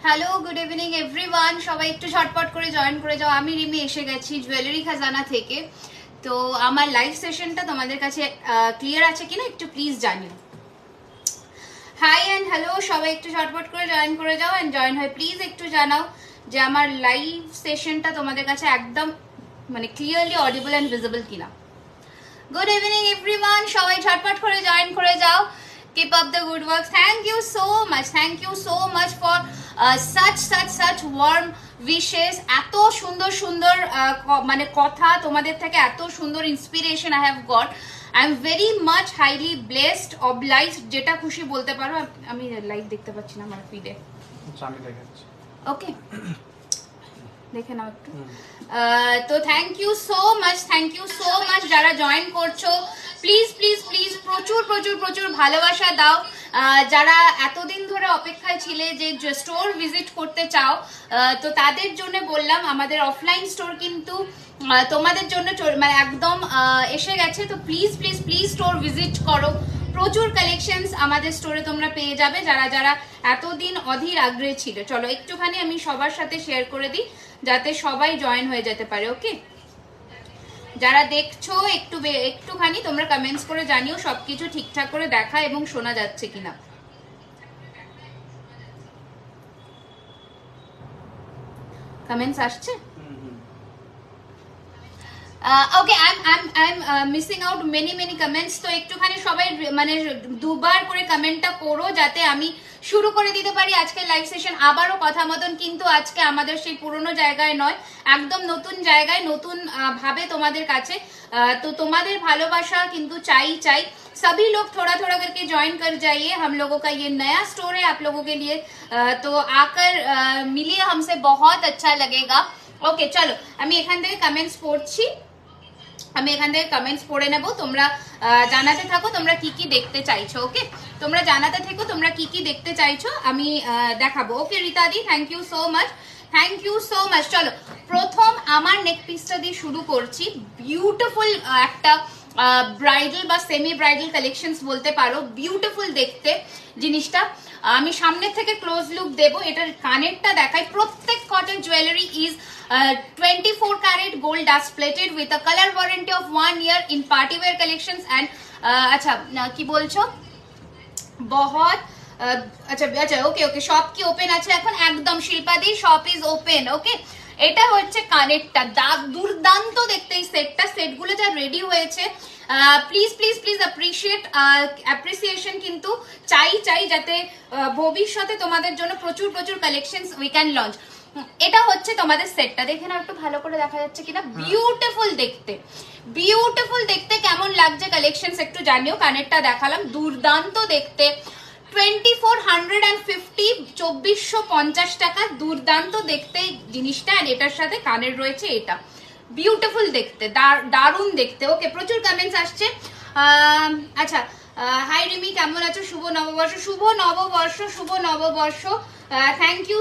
Hello, good evening everyone. সবাই একটু ঝটপট করে জয়েন করে যাও। আমি রিমি এসে গেছি জুয়েলারি খাজানা থেকে। তো আমার লাইভ সেশনটা তোমাদের কাছে ক্লিয়ার আছে কিনা একটু প্লিজ জানিও। হাই অ্যান্ড হ্যালো, সবাই একটু ঝটপট করে জয়েন করে যাও অ্যান্ড জয়েন হয় প্লিজ একটু জানাও যে আমার লাইভ সেশনটা তোমাদের কাছে একদম মানে ক্লিয়ারলি অডিবল অ্যান্ড ভিজিবল কিনা। গুড ইভিনিং এভরিওয়ান, সবাই ঝটপট করে জয়েন করে যাও। Keep up the good work. Thank you so much. Thank you so much for such warm wishes. এত সুন্দর সুন্দর মানে কথা তোমাদের থেকে, এত সুন্দর inspiration I have got. I am very much highly blessed, obliged, যেটা খুশি বলতে পারো। আমি লাইভ দেখতে পাচ্ছি না আমার ফিডে। আমি দেখাচ্ছি। ওকে, দেখে নাও একটু। তো থ্যাংক ইউ সো মাচ যারা জয়েন করছো। প্লিজ প্লিজ প্লিজ প্রচুর প্রচুর প্রচুর ভালোবাসা দাও। যারা এতদিন ধরে অপেক্ষায় ছিলে যে স্টোর ভিজিট করতে চাও, তো তাদের জন্য বললাম আমাদের অফলাইন স্টোর কিন্তু তোমাদের জন্য মানে একদম এসে গেছে। তো please please please store visit করো। প্রচুর কালেকশনস আমাদের স্টোরে তোমরা পেয়ে যাবে যারা যারা এতদিন অধীর আগ্রহে ছিল। চলো একটুখানি আমি সবার সাথে শেয়ার করে দিই যাতে সবাই জয়েন হয়ে যেতে পারে। ওকে, যারা দেখছো একটুখানি তোমরা কমেন্টস করে জানিও সবকিছু ঠিকঠাক করে দেখা এবং শোনা যাচ্ছে কিনা। কমেন্টস আসছে? ওকে, I'm missing out many comments. তো একটুখানি সবাই মানে দুবার করে কমেন্টটা করো যাতে আমি শুরু করে দিতে পারি আজকের লাইভ সেশন। আবারও কথা মতন কিন্তু আজকে আমাদের সেই পুরনো জায়গায় নয়, একদম নতুন জায়গায়, নতুন ভাবে তোমাদের কাছে। তো তোমাদের ভালোবাসা কিন্তু চাই। सभी लोग थोड़ा थोड़ा करके ज्वाइन कर जाइए। हम लोगों का ये नया स्टोर है आप लोगों के लिए, तो आकर मिलिए हमसे, बहुत अच्छा लगेगा। ओके चलो, আমি এখান থেকে কমেন্টস পড়ছি, আমি এখান থেকে কমেন্টস পড়ে নেব। তোমরা জানাতে থাকো তোমরা কি কি দেখতে চাইছো। ওকে, তোমরা জানাতে থাকো তোমরা কি কি দেখতে চাইছো, আমি দেখাবো। ওকে রিতাদি, থ্যাংক ইউ সো মাচ। চলো প্রথম আমার নেক পিসটা দিয়ে শুরু করছি। বিউটিফুল একটা ব্রাইডাল বা সেমি ব্রাইডাল কালেকশনস বলতে পারো। বিউটিফুল দেখতে জিনিসটা। আমি সামনে থেকে ক্লোজ লুক দেবো। এটার কানেরটা দেখাই। প্রত্যেক cotton jewellery is 24 carat gold dust plated with a color warranty of 1 year in party wear collections and अच्छा কি বলছো बहुत আচ্ছা ওকে শপ কি ওপেন আছে এখন? একদম শিল্পাদি, শপ ইজ ওপেন। ওকে, এটা হচ্ছে কানেরটা, দুর্দান্ত দেখতে এই সেটগুলো যা রেডি হয়েছে। প্লিজ প্লিজ প্লিজ অ্যাপ্রিসিয়েশন কিন্তু চাই যাতে ভবিষ্যতে তোমাদের জন্য প্রচুর প্রচুর কালেকশনস উই ক্যান লঞ্চ। এটা হচ্ছে তোমাদের সেটটা, দেখে নাও একটু ভালো করে দেখা যাচ্ছে কিনা। বিউটিফুল দেখতে কেমন লাগছে কালেকশনস একটু জানিও। কানেরটা দেখালাম, দুর্দান্ত দেখতে। 2450, 2450 টাকা, দুর্দান্ত দেখতে জিনিসটা। আর এটার সাথে কানের রয়েছে এটা। বিউটিফুল দেখতে, দারুণ দেখতে। ওকে, প্রচুর কমেন্টস আসছে। আচ্ছা, হাই রিমি, কেমন আছো? শুভ নববর্ষ। থ্যাংক ইউ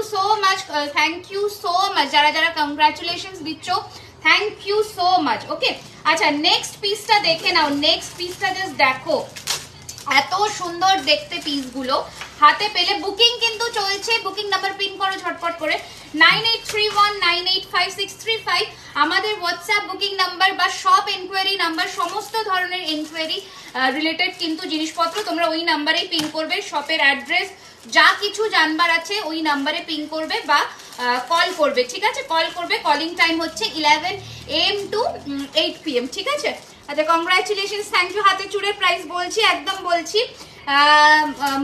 সো মাচ যারা যারা কংগ্রাচুলেশনস দিচ্ছ, থ্যাংক ইউ সো মাচ। ওকে, আচ্ছা নেক্সট পিসটা দেখে নাও। নেক্সট পিসটা জাস্ট দেখো, এত সুন্দর দেখতে পিসগুলো। হাতে পেলে বুকিং কিন্তু চলছে। বুকিং নাম্বার পিন করো ঝটপট করে 9831985635। আমাদের হোয়াটসঅ্যাপ বুকিং নাম্বার বা শপ এনকোয়ারি নাম্বার, সমস্ত ধরনের এনকোয়ারি রিলেটেড কিন্তু জিনিসপত্র তোমরা ওই নাম্বারেই পিন করবে। শপের অ্যাড্রেস যা কিছু জানবার আছে ওই নাম্বারে পিন করবে বা কল করবে। ঠিক আছে, কল করবে। কলিং টাইম হচ্ছে 11 AM to 8 PM। ঠিক আছে, আচ্ছা কংগ্রাচুলেশনস, থ্যাংক ইউ। হাতে চুড়ের প্রাইস বলছি, একদম বলছি।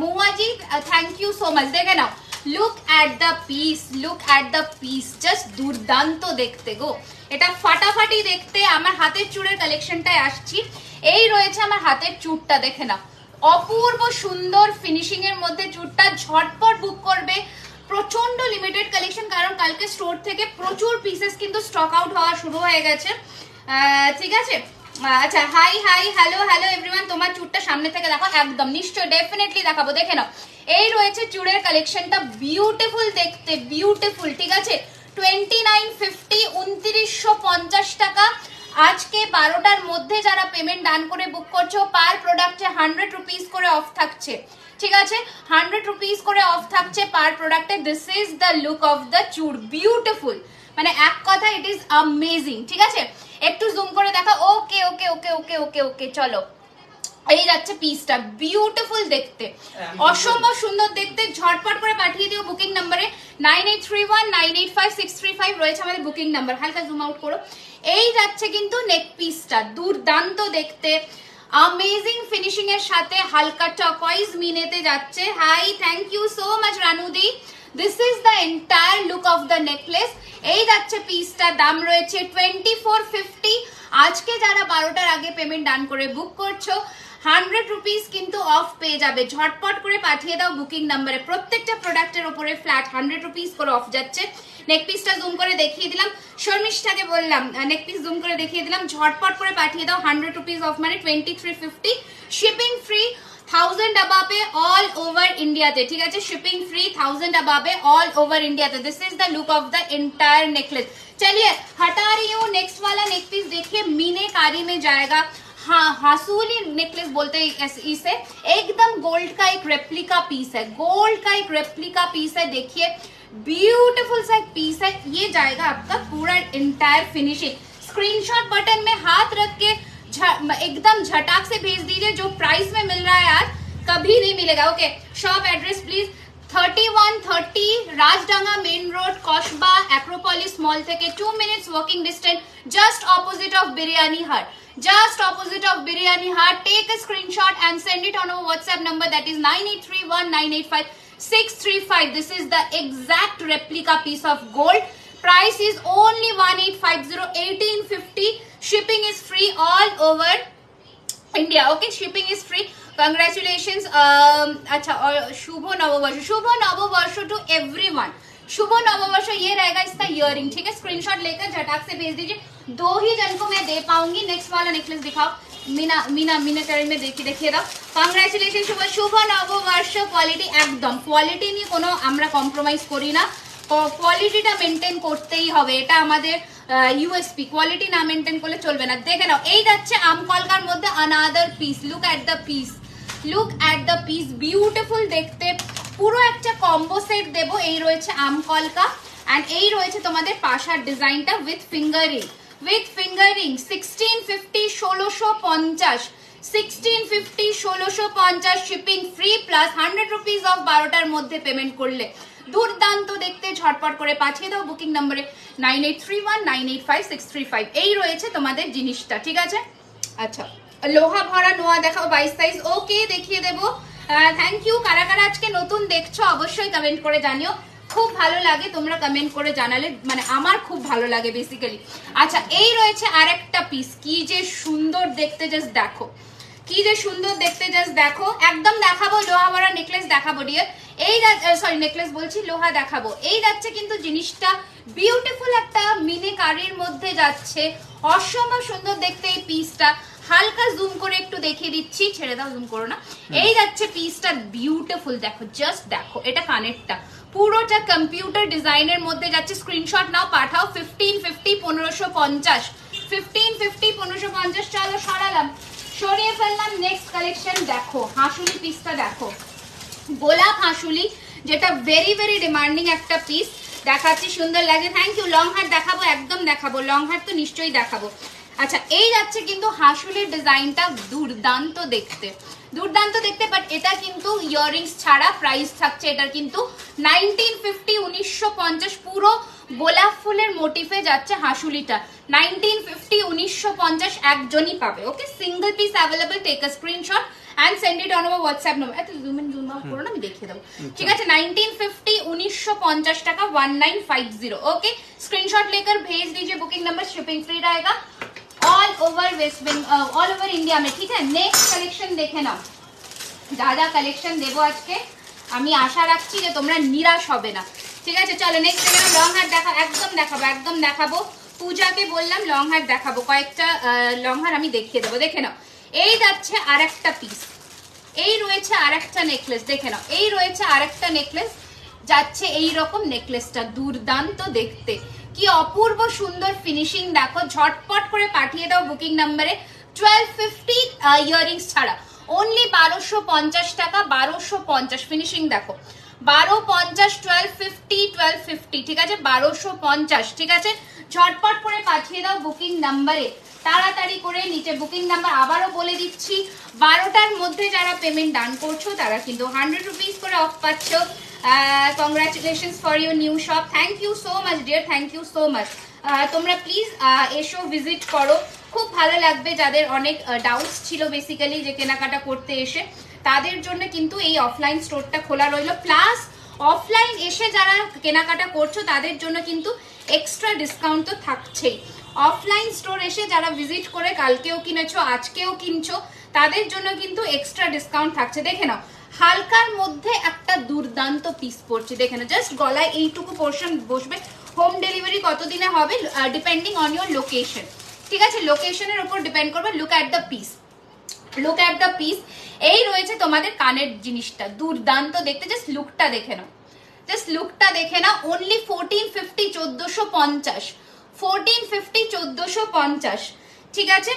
মৌয়াজি, থ্যাংক ইউ সো মাচ। দেখে নাও, look at the piece, just দুর্দান্ত দেখতে গো। এটা ফাটাফাটি দেখতে। আমার হাতের চুড়ের কালেকশনটায় আসছি। এই রয়েছে আমার হাতের চুড়টা, দেখে নাও, অপূর্ব সুন্দর ফিনিশিং এর মধ্যে চুড়টা। ঝটপট বুক করবে, প্রচন্ড লিমিটেড কালেকশন, কারণ কালকে স্টোর থেকে প্রচুর পিসেস কিন্তু স্টক আউট হওয়া শুরু হয়ে গেছে। ঠিক আছে, আচ্ছা হাই হ্যালো এভরিওয়ান। তোমার চুড়টা সামনে থেকে দেখো, একদম নিশ্চয় ডেফিনেটলি দেখাবো। দেখে নাও, এই রয়েছে চুড়ের কালেকশনটা। বিউটিফুল দেখতে, বিউটিফুল। ঠিক আছে, 2950, 2950 টাকা। আজকে 12টার মধ্যে যারা পেমেন্ট ডান করে বুক করছো, পার প্রোডাক্টে 100 রুপিস করে অফ থাকছে। ঠিক আছে 100 রুপিস করে অফ থাকছে পার প্রোডাক্টে। This is the look of the চুড়, বিউটিফুল, মানে এক কথা ইট ইজ অ্যামেজিং। ঠিক আছে একটু জুম করে দেখা। ওকে ওকে ওকে ওকে ওকে ওকে চলো, এই যাচ্ছে পিসটা, বিউটিফুল দেখতে, অসম্ভব সুন্দর দেখতে। ঝটপট করে পাঠিয়ে দিও বুকিং নাম্বারে 9831985635 রয়েছে আমাদের বুকিং নাম্বার। হালকা জুম আউট করো। এই যাচ্ছে কিন্তু নেক পিসটা, দুর্দান্ত দেখতে, অ্যামেজিং ফিনিশিং এর সাথে হালকা টার্কোয়েজ মিনেতে যাচ্ছে। Hi, thank you so much রানুদি। This is the entire look of the necklace. এই যাচ্ছে পিসটা, দাম রয়েছে 2450। আজকে যারা 12টার আগে পেমেন্ট ডান করে বুক করছো 100 রুপিস কিন্তু অফ পেয়ে যাবে। ঝটপট করে পাঠিয়ে দাও বুকিং নাম্বারে। প্রত্যেকটা প্রোডাক্টের উপরে ফ্ল্যাট 100 রুপিস করে অফ যাচ্ছে। নেক পিসটা জুম করে দেখিয়ে দিলাম, শর্মিষ্ঠাকে বললাম নেক পিস জুম করে দেখিয়ে দিলাম। ঝটপট করে পাঠিয়ে দাও, 100 রুপিস অফ মানে 2350, shipping free 1000 above all over India তে। ঠিক আছে shipping free 1000 above all over India তে। This is the look of the entire necklace. चलिए हटा रही हूँ, नेक्स्ट वाला नेक पीस देखिए, मीनाकारी में जाएगा। हाँ, हासूली नेकलेस बोलते हैं इसे। एकदम गोल्ड का एक रेप्लिका पीस है, गोल्ड का एक रेप्लिका पीस है। देखिए ब्यूटीफुल सा एक पीस है, ये जाएगा आपका पूरा एंटायर फिनिशिंग। स्क्रीनशॉट बटन में हाथ रख के एकदम झटाक से भेज दीजिए। जो प्राइस में मिल रहा है यार कभी नहीं मिलेगा। Okay shop address please 3130 Rajdanga main road Kasba Acropolis mall থেকে 2 minutes walking distance, just opposite of biryani hut, just opposite of biryani hut. Take a screenshot and send it on our WhatsApp number, that is 9831985635. this is the exact replica piece of gold. Price is only 1850, 1850. Shipping is free all over India. Okay, shipping is free. Congratulations. अच्छा, और शुभ नववर्ष to everyone. शुभ नववर्ष। ये रहेगा इसका earring. ठीक है screenshot लेकर झटाक से भेज दीजिए। 2 ही जन को मैं दे पाऊंगी। नेक्स्ट वाला नेकलेस दिखाओ। मीना करें में देखिए दाও। কংগ্রাচুলেশন শুভ নববর্ষ। কোয়ালিটি একদম, কোয়ালিটি নিয়ে কোনো আমরা কম্প্রোমাইজ করি না, কোয়ালিটিটা মেনটেন করতেই হবে, এটা আমাদের ইউএসপি। কোয়ালিটি না মেনটেন করলে চলবে না। দেখে নাও এই যাচ্ছে আমকলকার মধ্যে another piece. Look at the piece, look at the piece, beautiful দেখতে। পুরো একটা কম্বো সেট দেবো। এই রয়েছে আমকলকা এন্ড এই রয়েছে তোমাদের পাশার ডিজাইনটা with fingering, 1650 1650, 1650 1650 shipping free plus 100 rupees off 12টার মধ্যে পেমেন্ট করলে। দুর্দান্ত দেখতে, ঝটপট করে পাঠিয়ে দাও বুকিং নম্বরে 9831985635। এই রয়েছে তোমাদের জিনিসটা। ঠিক আছে আচ্ছা, লোহা ভরা নোয়া দেখাও 22 সাইজ। ওকে দেখিয়ে দেবো। Thank you. কারা কারা আজকে নতুন দেখছো অবশ্যই কমেন্ট করে জানিও। খুব ভালো লাগে তোমরা কমেন্ট করে জানালে, মানে আমার খুব ভালো লাগে বেসিক্যালি। আচ্ছা এই রয়েছে আরেকটা পিস, কি যে সুন্দর দেখতে, জাস্ট দেখো কি যে সুন্দর দেখতে, জাস্ট দেখো। একদম দেখাবো লোহা ভরা নেকলেস দেখাবো ডিয়ার। এই সরি নেকলেস বলছি, লোহা দেখাবো। এই যাচ্ছে কিন্তু জিনিসটা বিউটিফুল একটা মিনিকারির মধ্যে যাচ্ছে, অসম্ভব সুন্দর দেখতে এই পিসটা। হালকা জুম করে একটু দেখিয়ে দিচ্ছি, ছেড়ে দাও জুম করো না। এই যাচ্ছে পিসটা, বিউটিফুল দেখো, জাস্ট দেখো। এটা কানেরটা পুরোটা কম্পিউটার ডিজাইনের মধ্যে যাচ্ছে। স্ক্রিনশট নাও, পাঠাও 1550 1550, 1550 1550। চলো সরালাম, সরিয়ে ফেললাম। নেক্সট কালেকশন দেখো, হাসুলি পিসটা দেখো, গোলাপ হাসুলি, যেটা ভেরি ভেরি ডিমান্ডিং একটা পিস। দেখাচ্ছি, সুন্দর লাগে। Thank you. লং হার দেখাবো, একদম দেখাবো, লং হার তো নিশ্চয়ই দেখাবো। আচ্ছা এই যাচ্ছে কিন্তু হাসুলির ডিজাইনটা, দুর্দান্ত দেখতে, দুর্দান্ত দেখতে। বাট এটা কিন্তু ইয়াররিংস ছাড়া প্রাইস থাকছে এটার কিন্তু 1950 1950। পুরো গোলাপ ফুলের মোটিফে যাচ্ছে হাসুলিটা, 1950 1950 একজনই পাবে। Okay single piece available. Take a screenshot and send it on our WhatsApp number. এত জুম ইন জুম আউট করো না, আমি দেখিয়ে দেবো। ঠিক আছে 1950 1950 টাকা 1950। ओके स्क्रीनशॉट लेकर भेज दीजिए। बुकिंग नंबर शिपिंग फ्री रहेगा all over West Bengal, all over India में। ठीक है नेक्स्ट কালেকশন দেখে নাও। যা যা কালেকশন দেবো আজকে আমি আশা রাখছি যে তোমরা নিরাশ হবে না। ঠিক আছে চলো নেক্সট দেখে নাও। লং হার দেখা, একদম দেখাবো, একদম দেখাবো। পূজাকে বললাম লং হার দেখাবো, কয়েকটা লং হার আমি দেখিয়ে দেবো। দেখে নাও এই যাচ্ছে আরেকটা পিস, এই রয়েছে আরেকটা নেকলেস। দেখে নাও এই রয়েছে আরেকটা নেকলেস যাচ্ছে। এই রকম নেকলেসটা দুর্দান্ত দেখতে, কি অপূর্ব সুন্দর ফিনিশিং দেখো। ঝটপট করে পাঠিয়ে দাও বুকিং নম্বরে 1250 ইয়াররিংস ছাড়া। অনলি 1250 টাকা, 1250 ফিনিশিং দেখো, 1250, 1250, 1250, ঠিক আছে, 1250, ঠিক আছে। ঝটপট করে পাঠিয়ে দাও বুকিং নাম্বারে, তাড়াতাড়ি করে নিচে বুকিং নাম্বার আবারও বলে দিচ্ছি, 12টার মধ্যে যারা পেমেন্ট ডান করছো তারা কিন্তু 100 রুপিস করে অফ পাচ্ছ। Congratulations for your new shop, thank you so much dear, thank you so much. তোমরা প্লিজ এসো, ভিজিট করো, খুব ভালো লাগবে। যাদের অনেক ডাউটস ছিল বেসিক্যালি যে কেনাকাটা করতে এসে, তাদের জন্য কিন্তু এই অফলাইন স্টোরটা খোলা রইলো। প্লাস অফলাইন এসে যারা কেনাকাটা করছো তাদের জন্য কিন্তু এক্সট্রা ডিসকাউন্ট তো থাকছেই। অফলাইন স্টোর এসে যারা ভিজিট করে কালকেও কিনেছো, আজকেও কিনছো, তাদের জন্য কিন্তু এক্সট্রা ডিসকাউন্ট থাকছে। দেখে নাও, হালকার মধ্যে একটা দুর্দান্ত পিস পড়ছে, দেখে নাও, জাস্ট গলায় এইটুকু পোর্শন বসবে। হোম ডেলিভারি কতদিনে হবে ডিপেন্ডিং অন ইউর লোকেশন, ঠিক আছে, লোকেশনের উপর ডিপেন্ড করবে। Look at the piece, look at the piece. এই রয়েছে তোমাদের কানের জিনিসটা, দুর্দান্ত দেখতে, জাস্ট লুকটা দেখে নাও, জাস্ট লুকটা দেখে নাও। অনলি 1450, 1450, 1450, 1450, ঠিক আছে।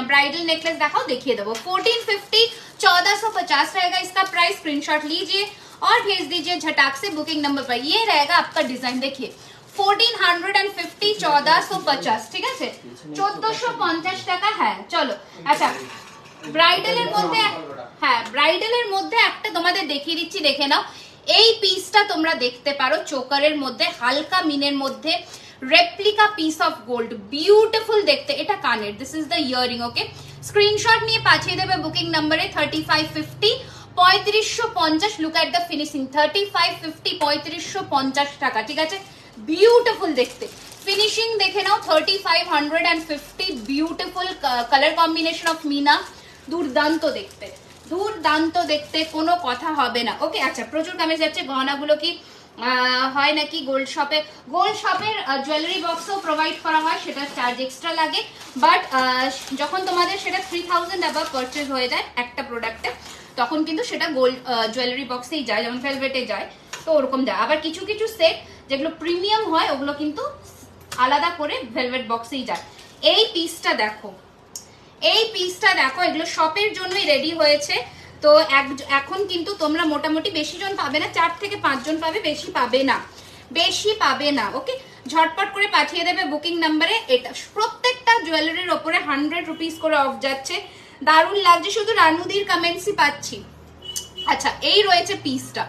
ब्राइडल नेकलेस दिखाओ, देखिए दो, 1450, 1450 रहेगा इसका प्राइस। स्क्रीनशॉट लीजिए और भेज दीजिए झटाक से बुकिंग नंबर पर। ये रहेगा आपका डिजाइन, देखिए 1450, 1450, ঠিক আছে, 1450 টাকা। হ্যাঁ চলো, আচ্ছা ব্রাইডালের মধ্যে, হ্যাঁ ব্রাইডালের মধ্যে একটা তোমাদের দেখিয়ে দিচ্ছি, দেখে নাও। এই পিসটা তোমরা দেখতে পারো, চোকারের মধ্যে হালকা মিনের মধ্যে replica piece of gold, beautiful দেখতে। এটা কানের, this is the earring, okay. Screenshot নিয়ে পাঠিয়ে দেবে বুকিং নাম্বারে 3550, 3550। লুক এট দ্য ফিনিশিং, 3550, 3550 টাকা, ঠিক আছে, বিউটিফুল দেখতে। ফিনিশিং দেখে নাও, 3550, বিউটিফুল কালার কম্বিনেশন অফ মিনা, দুর্দান্ত দেখতে, দুর্দান্ত দেখতে, কোনো কথা হবে না, ওকে। আচ্ছা প্রচুর কামেজ যাচ্ছে, গহনাগুলো কি হয় নাকি গোল্ড শপে? গোল্ড শপের জুয়েলারি বক্সও প্রোভাইড করা হয়, সেটা চার্জ এক্সট্রা লাগে, বাট যখন তোমাদের সেটা 3000 অ্যাবাভ পারচেজ হয়ে যায় একটা প্রোডাক্টে, তখন কিন্তু সেটা গোল্ড জুয়েলারি বক্সেই যায়, যেমন ভেলভেটে যায়, তো ওরকম যায়। আবার কিছু কিছু সেট যেগুলো প্রিমিয়াম হয় ওগুলো কিন্তু আলাদা করে ভেলভেট বক্সেই যায়। এই পিসটা দেখো, এই পিসটা দেখো, এগুলো শপের জন্যই রেডি হয়েছে। তো এখন কিন্তু তোমরা মোটামুটি বেশি জন পাবে না, 4 থেকে 5 জন পাবে, বেশি পাবে না, বেশি পাবে না, ওকে। ঝটপট করে পাঠিয়ে দেবে বুকিং নাম্বারে। এটা প্রত্যেকটা জুয়েলারির ওপরে 100 রুপিস করে অফ যাচ্ছে, দারুণ লাগছে, শুধু রানুদির কমেন্টসই পাচ্ছি। আচ্ছা এই রয়েছে পিসটা,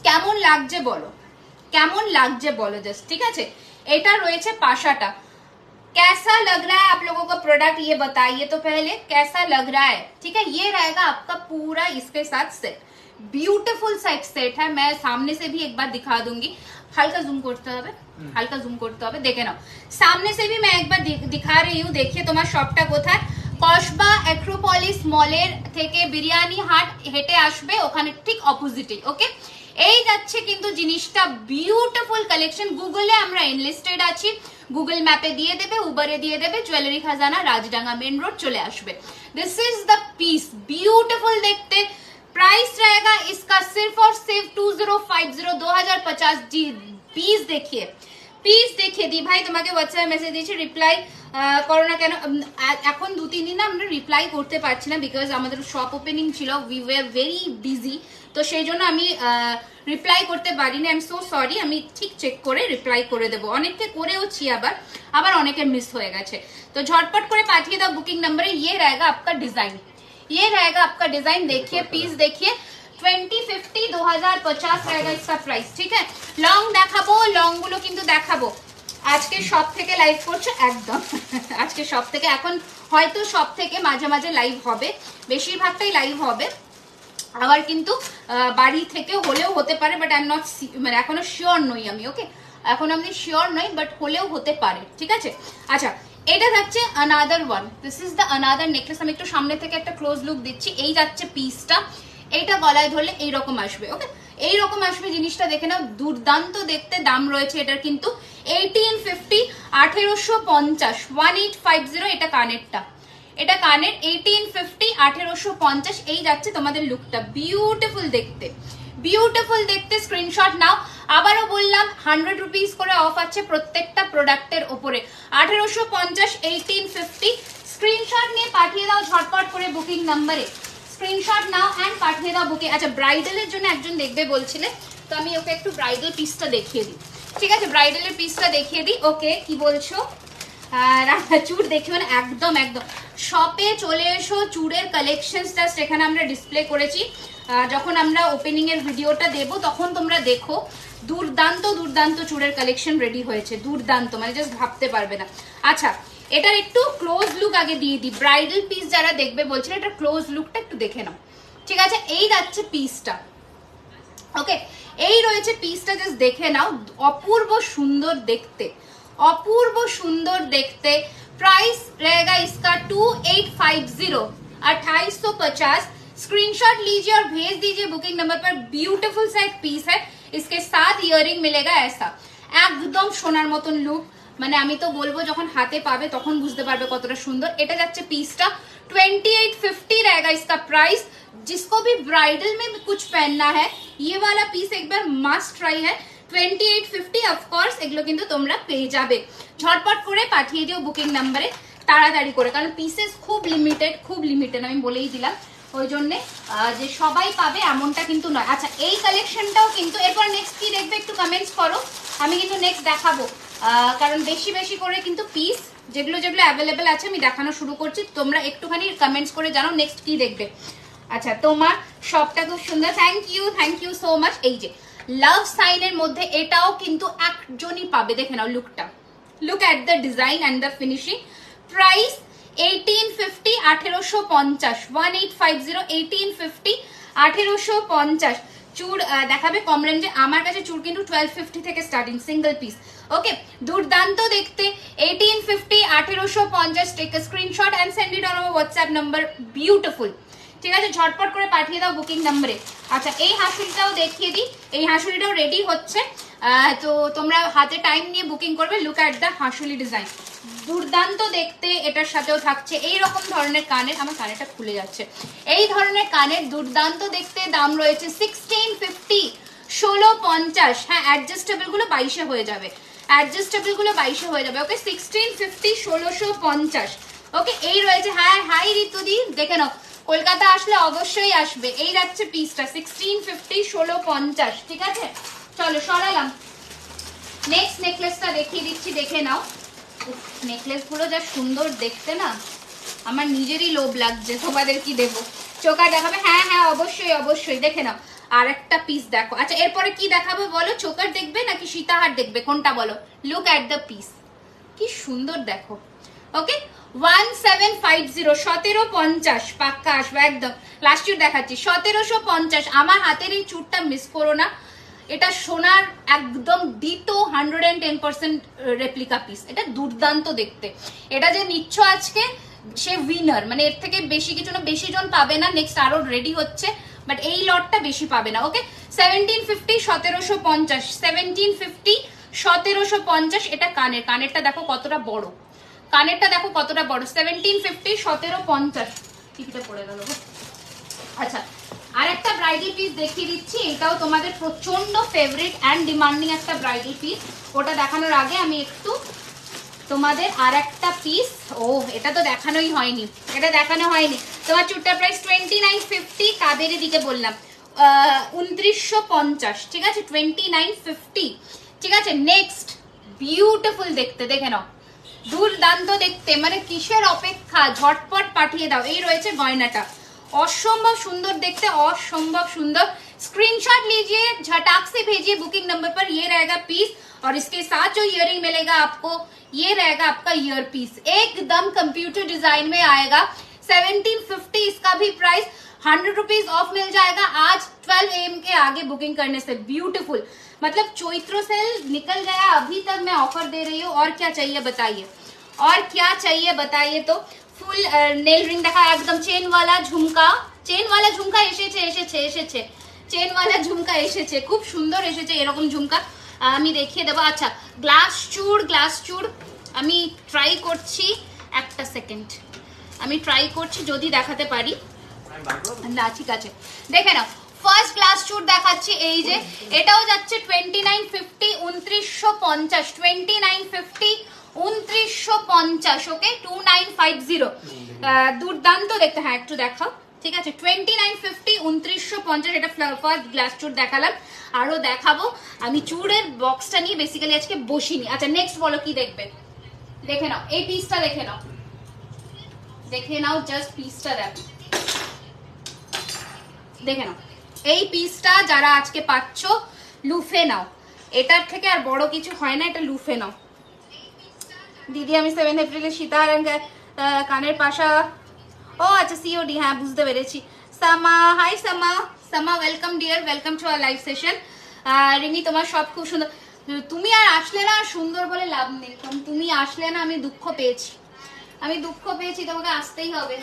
কেমন লাগছে বলো, কেমন লাগছে বলো জাস্ট, ঠিক আছে। এটা রয়েছে পাশাটা, कैसा लग रहा है आप लोगों का प्रोडक्ट, ये बताइए तो पहले कैसा लग रहा है, ठीक है। ये रहेगा आपका पूरा इसके साथ सेट, ब्यूटीफुल सेट है। मैं सामने से भी एक बार दिखा दूंगी, हल्का जूम करते হবে, হালকা জুম করতে হবে, দেখে নাও। সামনে से भी मैं एक बार दिखा रही हूँ, देखिए তোমার শপটা কোথায়। কসবা অ্যাক্রোপলিস মলের থেকে বিরিয়ানি হাট হেঁটে আসবে, ওখানে ঠিক অপোজিটে, ওকে। এই যাচ্ছে কিন্তু জিনিসটা, বিউটিফুল কালেকশন। গুগলে আমরা এনলিস্টেড আছি, গুগল ম্যাপে দিয়ে দেবে, উবারে দিয়ে দেবে, জুয়েলারি খাজানা রাজডাঙ্গা মেন রোড চলে আসবে। This is the piece, beautiful देखते। प्राइस रहेगा इसका सिर्फ और सिर्फ 2050, 2050। जी पीस देखिए, প্লিজ দেখে দি ভাই, তোমাকে হোয়াটসঅ্যাপে মেসেজ দিয়েছি, রিপ্লাই করো না কেন। এখন 2-3 দিন আমরা রিপ্লাই করতে পারছি না, বিকজ আমাদের শপ ওপেনিং ছিল, উই ওয়ার ভেরি বিজি, তো সেই জন্য আমি রিপ্লাই করতে পারিনি। আই এম সো সরি, আমি ঠিক চেক করে রিপ্লাই করে দেবো। অনেককে করেওছি, আবার অনেকে মিস হয়ে গেছে, তো ঝটপট করে পাঠিয়ে দাও বুকিং নাম্বারে। ইয়ে रहेगा आपका डिजाइन, ये रहेगा आपका डिजाइन, देखिए पीस देखिए, 2050, 2050 रहेगा इसका प्राइस, ठीक है। লং দেখাবো, লং গুলো কিন্তু দেখাবো। আজকে সব থেকে লাইভ করছো একদম, আজকে সব থেকে, এখন হয়তো সব থেকে মাঝে মাঝে লাইভ হবে, বেশিরভাগটাই লাইভ হবে, আবার কিন্তু বাড়ি থেকে হলেও হতে পারে, বাট আই এম নট, মানে এখনো শিওর নই আমি, ওকে, এখন আমি শিওর নই, বাট হলেও হতে পারে, ঠিক আছে। আচ্ছা এটা যাচ্ছে another one, this is the another necklace. আমি একটু সামনে থেকে একটা ক্লোজ লুক দিচ্ছি। এই যাচ্ছে পিসটা, এইটা গলায় ধরলে এইরকম আসবে, ওকে, এইরকম আসবে জিনিসটা, দেখে নাও, দুর্দান্ত দেখতে। দাম রয়েছে এটার কিন্তু 1850, 1850, 1850। এটা কানেরটা, এটা কানের, 1850, 1850। এই যাচ্ছে তোমাদের লুকটা, বিউটিফুল দেখতে, বিউটিফুল দেখতে। স্ক্রিনশট নাও। আবারও বললাম 100 রুপিস করে অফ আছে প্রত্যেকটা প্রোডাক্টের ওপরে, 1850, 1850। স্ক্রিনশট নিয়ে পাঠিয়ে দাও ঝটপট করে বুকিং নাম্বারে, স্ক্রিনশট নাও অ্যান্ড পাঠিয়ে দাও বুকিং। আচ্ছা ব্রাইডালের জন্য একজন দেখবে বলছিলে, তো আমি ওকে একটু ব্রাইডাল পিসটা দেখিয়ে দিই। ঠিক আছে, ব্রাইডালের পিসটা দেখিয়ে দিই। ওকে, কি বলছো? চুড় দেখিও না, একদম একদম শপে চলে এসো, চুড়ের কালেকশন জাস্ট এখানে আমরা ডিসপ্লে করেছি, যখন আমরা ওপেনিং এর ভিডিওটা দেব তখন তোমরা দেখো। দুর্দান্ত দুর্দান্ত চুড়ের কালেকশন রেডি হয়েছে, দুর্দান্ত, মানে জাস্ট ভাবতে পারবে না। আচ্ছা এটার একটু ক্লোজ লুক আগে দিয়ে দিই, ব্রাইডাল পিস যারা দেখবে বলছিল এটার ক্লোজ লুকটা একটু দেখে নাও। ঠিক আছে, এই যাচ্ছে পিসটা। ওকে, এই রয়েছে পিসটা, জাস্ট দেখে নাও, অপূর্ব সুন্দর দেখতে, অপূর্ব সুন্দর দেখতে। प्राइस रहेगा इसका 2850, 2850। स्क्रीनशॉट लीजिए और भेज दीजिए बुकिंग नंबर पर। ब्यूटीफुल सा एक पीस है, इसके साथ ইয়ারিং मिलेगा ऐसा, একদম সোনার মতন লুক। মানে আমি তো বলবো যখন হাতে পাবে তখন বুঝতে পারবে কতটা সুন্দর। এটা যাচ্ছে পিসটা 2850 रहेगा इसका प्राइस। जिसको भी ब्राइडल में कुछ पहनना है ये वाला पीस एक बार मस्ट ट्राई है। 2850 অফকোর্স এগুলো কিন্তু তোমরা পেয়ে যাবে। ঝটপট করে পাঠিয়ে দিও বুকিং নাম্বারে তাড়াতাড়ি করে, কারণ পিসেস খুব লিমিটেড আমি বলেই দিলাম, ওই জন্যে যে সবাই পাবে এমনটা কিন্তু নয়। আচ্ছা এই কালেকশনটাও কিন্তু, এরপর নেক্সট কি দেখবে একটু কমেন্টস করো, আমি কিন্তু নেক্সট দেখাবো, কারণ বেশি বেশি করে কিন্তু পিস যেগুলো যেগুলো অ্যাভেলেবেল আছে আমি দেখানো শুরু করছি, তোমরা একটুখানি কমেন্টস করে জানাও নেক্সট কি দেখবে। আচ্ছা তোমার শপটা খুব সুন্দর, থ্যাংক ইউ সো মাচ। এই যে লাভ সাইনের মধ্যে এটাও কিন্তু একজনই পাবে, দেখে নাও লুকটা, look at the design and the finishing. Price 1850, 1850, 1850, 1850, 1850। চুড় দেখাবে কম রেঞ্জে, আমার কাছে চুড় কিন্তু 1250 থেকে স্টার্টিং সিঙ্গেল পিস। ওকে, দুর্দান্ত দেখতে, 1850, 1850। Take a screenshot and send it on our WhatsApp number. Beautiful, ঠিক আছে, ঝটপট করে পাঠিয়ে দাও বুকিং নাম্বারে। আচ্ছা এই হাঁসুলিটাও দেখিয়ে দিই, এই হাঁসুলিটাও রেডি হচ্ছে, তো তোমরা হাতে টাইম নিয়ে বুকিং করবে। লুক অ্যাট দ্য হাঁসুলি ডিজাইন, দুর্দান্ত দেখতে। এটার সাথেও থাকছে এই রকম ধরনের কানের, আমার কানেরটা খুলে যাচ্ছে, এই ধরনের কানের, দুর্দান্ত দেখতে। দাম রয়েছে 1650, 1650। হ্যাঁ অ্যাডজাস্টেবল গুলো 22-এ হয়ে যাবে, অ্যাডজাস্টেবল গুলো 22-এ হয়ে যাবে। ওকে 1650, 1650। ওকে এই রয়েছে, হ্যাঁ হাই ঋতুদি, দেখে নাও কলকাতা আসলে অবশ্যই আসবে। এই যাচ্ছে পিসটা 1650, 1650। ঠিক আছে, চলো সরালাম। নেক্সট নেকলেসটা দেখিয়ে দিচ্ছি, দেখে নাও। নেকলেস গুলো যা সুন্দর দেখতে না, আমার নিজেরই লোভ লাগছে, তোমাদের কি দেবো। চোকার দেখাবে? হ্যাঁ হ্যাঁ অবশ্যই অবশ্যই, দেখে নাও। আর একটা পিস দেখো। আচ্ছা এরপরে কি দেখাবো বলো, চোকার দেখবে নাকি সীতাহার দেখবে, কোনটা বলো? লুক অ্যাট দ্য পিস, কি সুন্দর দেখো। ওকে 1750, 1750 পাক্কা আসবে একদম। লাস্ট চুট দেখাচ্ছি 1750। আমার হাতের এই চুটটা মিস করো না, এটা সোনার একদম দিতো 110% রেপ্লিকা পিস। এটা দুর্দান্ত দেখতে, এটা যে নিচ্ছ আজকে সে উইনার, মানে এর থেকে বেশি কিছু না, বেশি জন পাবে না, নেক্সট আরো রেডি হচ্ছে, বাট এই লটটা বেশি পাবে না। ওকে 1750, 1750, 1750, 1750। এটা কানের, কানেরটা দেখো কতটা বড়, কানেরটা দেখো কতটা বড়। 1750, 1750। টিকিটে পড়ে গেল। আচ্ছা আর একটা ব্রাইডাল পিস দেখিয়ে দিচ্ছি, এটাও তোমাদের প্রচন্ড ফেভারিট অ্যান্ড ডিমান্ডিং একটা ব্রাইডাল পিস। ওটা দেখানোর আগে আমি একটু তোমাদের আর একটা পিস, এটা তো দেখানোই হয়নি, এটা দেখানো হয়নি। তোমার চুটটার প্রাইস 2950, কাবেরের দিকে বললাম 2950। ঠিক আছে 2950। ঠিক আছে নেক্সট, বিউটিফুল দেখতে, দেখে নাও, দুর্দান্ত দেখতে, মানে কিসের অপেক্ষা, ঝটপট পাঠিয়ে দাও। এই রয়েছে গয়নাটা, असंभव सुंदर देखते, असंभव सुंदर। स्क्रीनशॉट लीजिए, झटाक से भेजिए बुकिंग नंबर पर। ये रहेगा पीस और इसके साथ जो इयरिंग मिलेगा आपको, ये रहेगा आपका ईयर पीस, एकदम कंप्यूटर डिजाइन में आएगा। 1750 इसका भी प्राइस, 100 रुपीज ऑफ मिल जाएगा आज 12 AM के आगे बुकिंग करने से। ब्यूटीफुल, मतलब चैत्र सेल निकल गया, अभी तक मैं ऑफर दे रही हूँ। और क्या चाहिए बताइए, और क्या चाहिए बताइए। तो ফুল নেল রিং দেখা, একদম চেনওয়ালা ঝুমকা, চেনওয়ালা ঝুমকা এসেছে এসেছে এসেছে চেনওয়ালা ঝুমকা এসেছে, খুব সুন্দর এসেছে এরকম ঝুমকা, আমি দেখিয়ে দেবো। আচ্ছা গ্লাস চুড়, গ্লাস চুড় আমি ট্রাই করছি, একটা সেকেন্ড আমি ট্রাই করছি যদি দেখাতে পারি। না ঠিক আছে, দেখে নাও ফার্স্ট গ্লাস চুড় দেখাচ্ছি, এই যে এটাও যাচ্ছে 2950, 2950, 2950, 2950। ওকে 2950, দুর্দান্ত দেখতে। হ্যাঁ একটু দেখাও, ঠিক আছে 2950 2950 এটা ফার্স্ট গ্লাস চুড় দেখালাম, আরো দেখাবো। আমি চুড়ের বক্সটা নিয়ে বেসিক্যালি আজকে বসিনি। আচ্ছা নেক্সট বলো কি দেখবে, দেখে নাও এই পিসটা, দেখে নাও, দেখে নাও জাস্ট পিসটা দেখো, দেখে নাও এই পিসটা যারা আজকে পাচ্ছ লুফে নাও, এটার থেকে আর বড় কিছু হয় না, এটা লুফে নাও। দিদি আমি 7 এপ্রিলে সীতাহার কানের পাশা, ও আচ্ছা সিওডি, হ্যাঁ বুঝতে পেরেছি। সামা, হাই সামা, সামা welcome deer, welcome to our live session. Rimi তোমার সব খুব সুন্দর, তুমি আর আসলে না সুন্দর বলে লাভ নেই, কারণ তুমি আসলে না আমি দুঃখ পেয়েছি, আমি দুঃখ পেয়েছি, তোমাকে আসতেই হবে।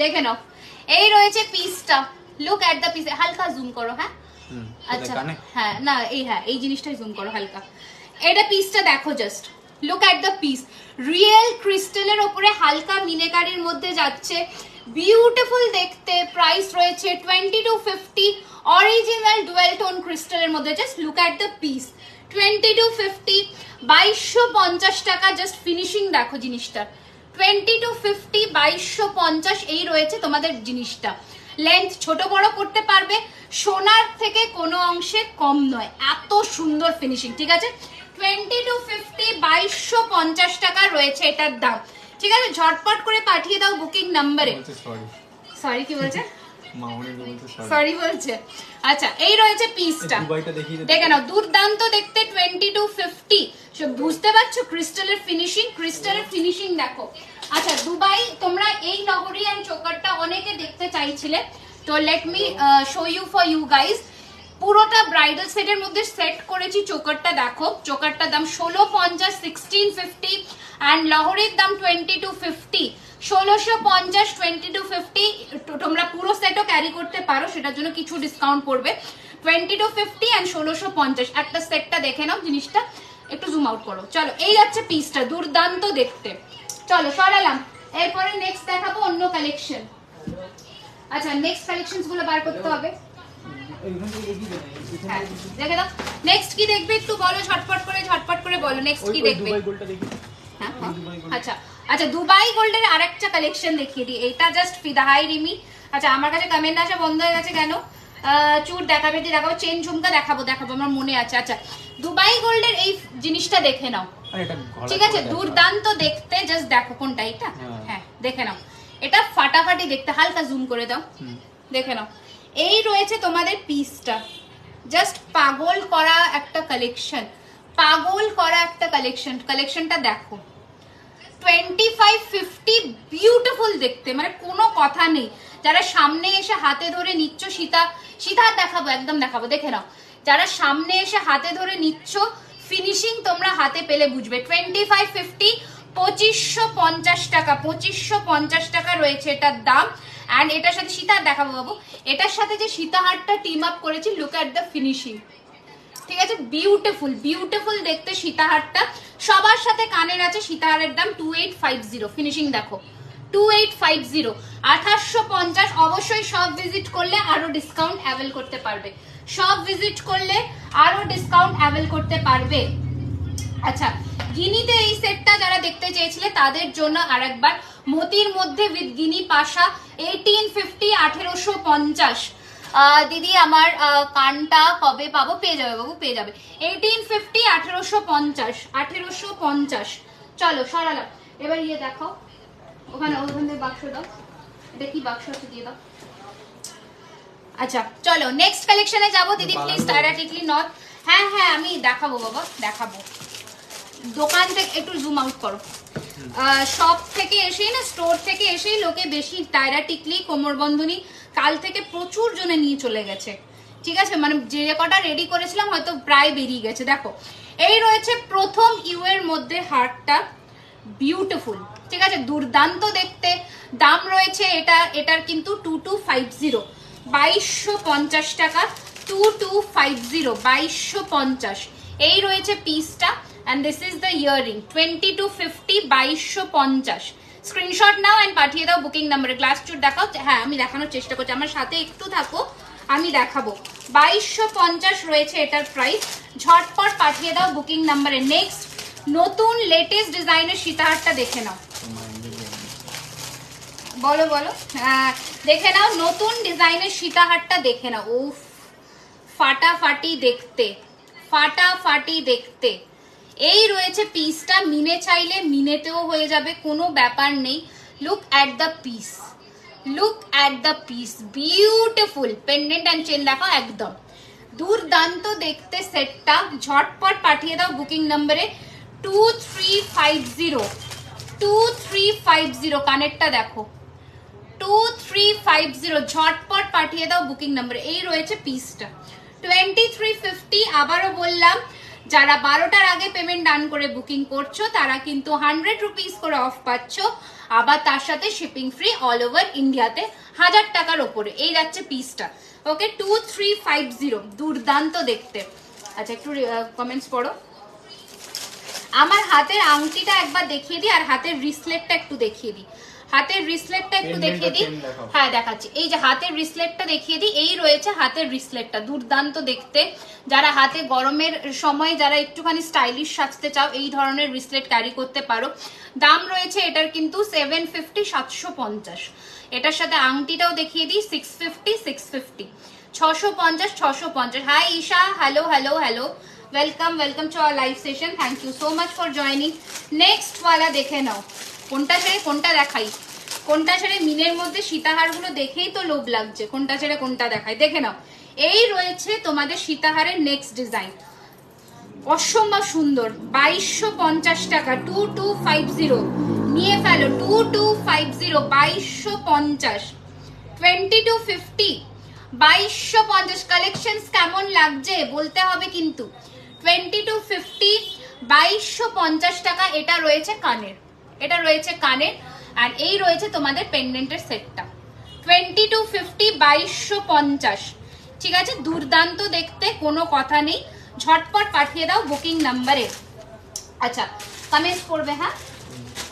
দেখে নাও এই রয়েছে পিসটা, লুক এট দ্য পিস, হালকা জুম করো, হ্যাঁ আচ্ছা হ্যাঁ না এই হ্যাঁ এই জিনিসটাই জুম করো হালকা, এটা পিসটা দেখো just look at the piece, real ক্রিস্টালের ওপরে হালকা মিনেকারির মধ্যে যাচ্ছে, বিউটিফুল দেখতে, প্রাইস রয়েছে 2250, অরিজিনাল ডুয়েল টোন ক্রিস্টালের মধ্যে, just look at the piece 2250, 2250 টাকা, জাস্ট ফিনিশিং দেখো জিনিসটা, 2250 2250 এই রয়েছে তোমাদের জিনিসটা। লেন্থ ছোট বড় করতে পারবে, সোনার থেকে কোনো অংশে কম নয়, এত সুন্দর ফিনিশিং, ঠিক আছে 2250 2250 টাকা রয়েছে এটার দাম, ঠিক আছে ঝটপট করে পাঠিয়ে দাও বুকিং নাম্বারে। সরি কি বলছে, সরি বলছে। আচ্ছা এই রয়েছে পিসটা, দেখে নাও দুর্দান্ত দেখতে 2250, বুঝতে পারছো ক্রিস্টালের ফিনিশিং, ক্রিস্টালের ফিনিশিং দেখো। আচ্ছা দুবাই তোমরা এই নগরী এন্ড চোকারটা অনেকে দেখতে চাইছিলে, তো let me show you for you guys, পুরোটা ব্রাইডাল সেটের মধ্যে সেট করেছি, চোকারটা দেখো, চোকারটার দাম 1650 1650 এন্ড লহরির দাম 2250, 1650 2250, তোমরা পুরো সেটও ক্যারি করতে পারো, সেটার জন্য কিছু ডিসকাউন্ট পড়বে, 2250 এন্ড 1650 একটা সেটটা দেখে নাও, জিনিসটা একটু জুম আউট করো। চলো এই যাচ্ছে পিসটা, দুর্দান্ত দেখতে। চলো সরালাম, এরপরে নেক্সট দেখাবো অন্য কালেকশন। আচ্ছা নেক্সট কালেকশনস গুলো বার করতে হবে, দেখে দাও নেক্সট কি দেখবে একটু বলো, ঝটপট করে বলো নেক্সট কি দেখবে। আচ্ছা আচ্ছা দুবাই গোল্ডের আরেকটা কালেকশন দেখিয়ে দিই, এটা জাস্ট ফিদা, হাই রিমি। আচ্ছা আমার কাছে কমেন্ট আসা বন্ধ হয়ে গেছে কেন, চুর দেখাবে, দেখাবো চেন ঝুমকা দেখাবো আমার মনে আছে। আচ্ছা দুবাই গোল্ডের এই জিনিসটা দেখে নাও, ঠিক আছে দুর্দান্ত দেখতে, জাস্ট দেখো কোনটা এটা, হ্যাঁ দেখে নাও, এটা ফাটাফাটি দেখতে, হালকা জুম করে দাও, দেখে নাও এই রয়েছে তোমাদের পিসটা, জাস্ট পাগল করা একটা কালেকশন, পাগল করা একটা কালেকশন, কালেকশনটা দেখো 2550, বিউটিফুল দেখতে, মানে কোনো কথা নেই। যারা সামনে এসে হাতে ধরে নিচ্ছ, সীতা দেখাবো, একদম দেখাবো, দেখে নাও যারা সামনে এসে হাতে ধরে নিচ্ছ, ফিনিশিং তোমরা হাতে পেলে বুঝবে। 2550 2550 টাকা, 2550 টাকা রয়েছে এটার দাম। এন্ড এটার সাথে সীতাহার দেখাবো বাবু, এটার সাথে যে সীতাহারটা টিম আপ করেছি, লুক এট দ্য ফিনিশিং, ঠিক আছে বিউটিফুল, বিউটিফুল দেখতে সীতাহারটা, সবার সাথে কানের আছে, সীতাহারের দাম 2850, ফিনিশিং দেখো 2850, 2850। অবশ্যই সব ভিজিট করলে আরো ডিসকাউন্ট অ্যাভেল করতে পারবে, সব ভিজিট করলে আরো ডিসকাউন্ট অ্যাভেল করতে পারবে। আচ্ছা গিনিতে এই সেটটা যারা দেখতে চেয়েছিলে তাদের জন্য আরেকবার, মতির মধ্যে উইথ গিনি পাশা 1850 1850। দিদি আমার কানটা কবে পাবো, পেয়ে যাবে বাবু পেয়ে যাবে, 1850 1850 1850। চলো সরালাম, এবার ইয়ে দেখাও, ওখানে বাক্স দাও, এটা কি বাক্স আছে দিয়ে দাও। আচ্ছা চলো নেক্সট কালেকশনে যাবো দিদি, প্লিজ ডাইরেক্টলি নট, হ্যাঁ হ্যাঁ আমি দেখাবো বাবা দেখাবো, দোকান থেকে একটু জুম আউট করো, শপ থেকে এসেই না, স্টোর থেকে এসেই লোকে বেশি টায়রা টিকলি কোমর বন্ধনী কাল থেকে প্রচুর জনে নিয়ে চলে গেছে, ঠিক আছে মানে যে কটা রেডি করেছিলাম হয়তো প্রায় বেরিয়ে গেছে। দেখো এই রয়েছে প্রথম ইউ এর মধ্যে হারটা, বিউটিফুল, ঠিক আছে দুর্দান্ত দেখতে, দাম রয়েছে এটার কিন্তু 2250, 2250 টাকা, 2250 2250 এই রয়েছে পিসটা। and this is the earring 2250 2250, screenshot নাও এন্ড পাঠিয়ে দাও বুকিং নাম্বারে। গ্লাস চুট দেখাও, হ্যাঁ আমি দেখানোর চেষ্টা করছি, আমার সাথে একটু থাকো আমি দেখাবো। 2250 রয়েছে এটার প্রাইস, ঝটপট পাঠিয়ে দাও বুকিং নাম্বারে। নেক্সট নতুন লেটেস্ট ডিজাইনের সীতাহারটা দেখে নাও, বলো বলো। দেখে নাও নতুন ডিজাইনের সীতাহারটা, দেখে নাও। উফ, ফাটাফাটি দেখতে, ফাটাফাটি দেখতে। এই রয়েছে পিসটা, মিনে চাইলে মিনেতেও হয়ে যাবে, কোনো ব্যাপার নেই। Look at the piece, look at the piece, beautiful. Pendant and chain দেখো, একদম দুর্দান্ত দেখতে সেটটা। ঝটপট পাঠিয়ে দাও বুকিং নম্বরে 2350, 2350। কানেরটা দেখো, 2350, ঝটপট পাঠিয়ে দাও বুকিং নম্বরে। এই রয়েছে পিসটা 2350। আবারও বললাম, যারা 12টার আগে পেমেন্ট ডান করে বুকিং করছো তারা কিন্তু 100 রুপিস করে অফ পাচ্ছ, আবার তার সাথে শিপিং ফ্রি অল ওভার ইন্ডিয়াতে 1000 টাকার ওপরে। এই যাচ্ছে পিসটা, ওকে 2350, দুর্দান্ত দেখতে। আচ্ছা একটু কমেন্টস পড়ো। আমার হাতের আংটিটা একবার দেখিয়ে দিই, আর হাতের রিসলেটটা একটু দেখিয়ে দিই। হাতের রিসলেটটা একটু দেখিয়ে দিই, হ্যাঁ দেখাচ্ছি। এই যে হাতের রিসলেটটা দেখিয়ে দিই, এই রয়েছে হাতের রিসলেটটা, দুর্দান্ত দেখতে। যারা হাতে গরমের সময় যারা একটুখানি স্টাইলিশ সাজতে চাও, এই ধরনের রিসলেট ক্যারি করতে পারো। দাম রয়েছে এটার কিন্তু 750, 750। এটার সাথে আংটিটাও দেখিয়ে দিই, 650, 650, 650, 650। Hi Isha, hello hello hello, welcome welcome to our live session, thank you so much for joining. Next ওয়ালা দেখে নাও, কোনটা ছেড়ে কোনটা দেখাই, কোনটা ছেড়ে মিনের মধ্যে সীতাহারগুলো দেখেই তো লোভ লাগছে, কোনটা ছেড়ে কোনটা দেখাই। দেখে নাও, এই রয়েছে তোমাদের সীতাহারের নেক্সট ডিজাইন, অসম্ভব সুন্দর। 2250 টাকা, 2250 নিয়ে ফেলো, 2250, 2250, 2250, 2250। কালেকশনস কেমন লাগছে বলতে হবে কিন্তু। 2250, 2250 টাকা। এটা রয়েছে কানের, এটা রয়েছে কানের, আর এই রয়েছে তোমাদের পেন্ডেন্টের সেটটা 2250, 2250। ঠিক আছে, দুর্দান্ত দেখতে, কোনো কথা নেই। ঝটপট পাঠিয়ে দাও বুকিং নাম্বারে। আচ্ছা কমেন্টস করবে, হ্যাঁ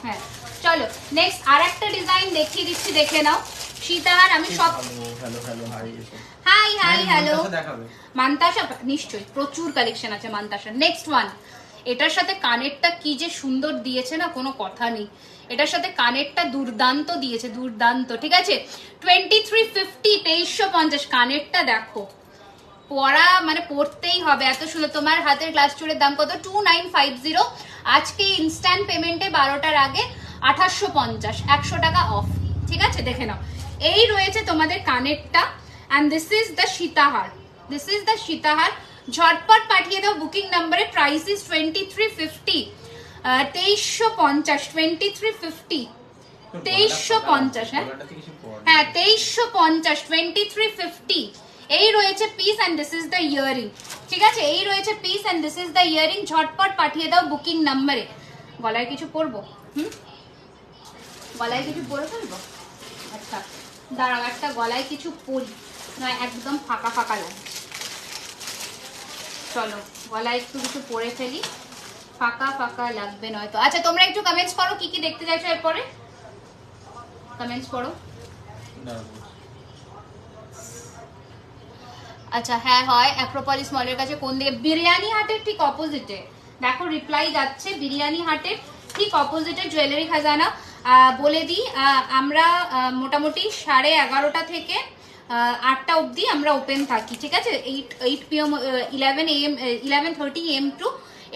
হ্যাঁ। চলো নেক্সট আর একটা ডিজাইন দেখিয়ে দিচ্ছি, দেখে নাও। সীতাহার আমি সব, হাই হাই হ্যালো। মান্তাসা নিশ্চয়ই, প্রচুর কালেকশন আছে মান্তাসা। নেক্সট ওয়ান, এটার সাথে কানেরটা কি যে সুন্দর দিয়েছে না, কোনো কথা নেই। এটার সাথে কানেরটা দুর্দান্ত দিয়েছে, দুর্দান্ত। ঠিক আছে 2350, 2350। কানেরটা দেখো, পরা মানে পড়তেই হবে, এত সুন্দর। তোমার হাতের গ্লাস চুড়ের দাম কত? 2950। আজকে ইনস্ট্যান্ট পেমেন্টে 12টার আগে 2850, 100 টাকা অফ। ঠিক আছে, দেখে নাও। এই রয়েছে তোমাদের কানেরটা, and this is the sitahar, this is the sitahar. ঝটপট পাঠিয়ে দাও বুকিং নাম্বারে। Price is 2350, 2350, 2350, 2350। হ্যাঁ 2350, 2350। এই রয়েছে piece and this is the earring. ঠিক আছে, এই রয়েছে piece and this is the earring. ঝটপট পাঠিয়ে দাও বুকিং নাম্বারে। গলায় কিছু পরবো, গলায় কিছু পরে ফেলবো। আচ্ছা দাঁড়াও, একটা গলায় কিছু পরি, নয় একদম ফাঁকা ফাঁকা লাগছে। চলো গলায় একটু কিছু পরে ফেলি, ফাঁকা ফাঁকা লাগবে নয়তো। আচ্ছা তোমরা একটু কমেন্টস করো কি কি দেখতে চাইছো এরপরে, কমেন্টস করো। আচ্ছা হ্যাঁ হয়, অ্যাক্রোপলিস মলের কাছে কোন দিকে? বিরিয়ানি হাটের ঠিক অপোজিটে দেখো, রিপ্লাই যাচ্ছে। বিরিয়ানি হাটের ঠিক অপোজিটে জুয়েলারি খাজানা। বলে দিই, আমরা মোটামুটি 11:30 থেকে 8টা অবধি আমরা ওপেন থাকি। ঠিক আছে, 8 PM, 11 AM, 11:30 AM two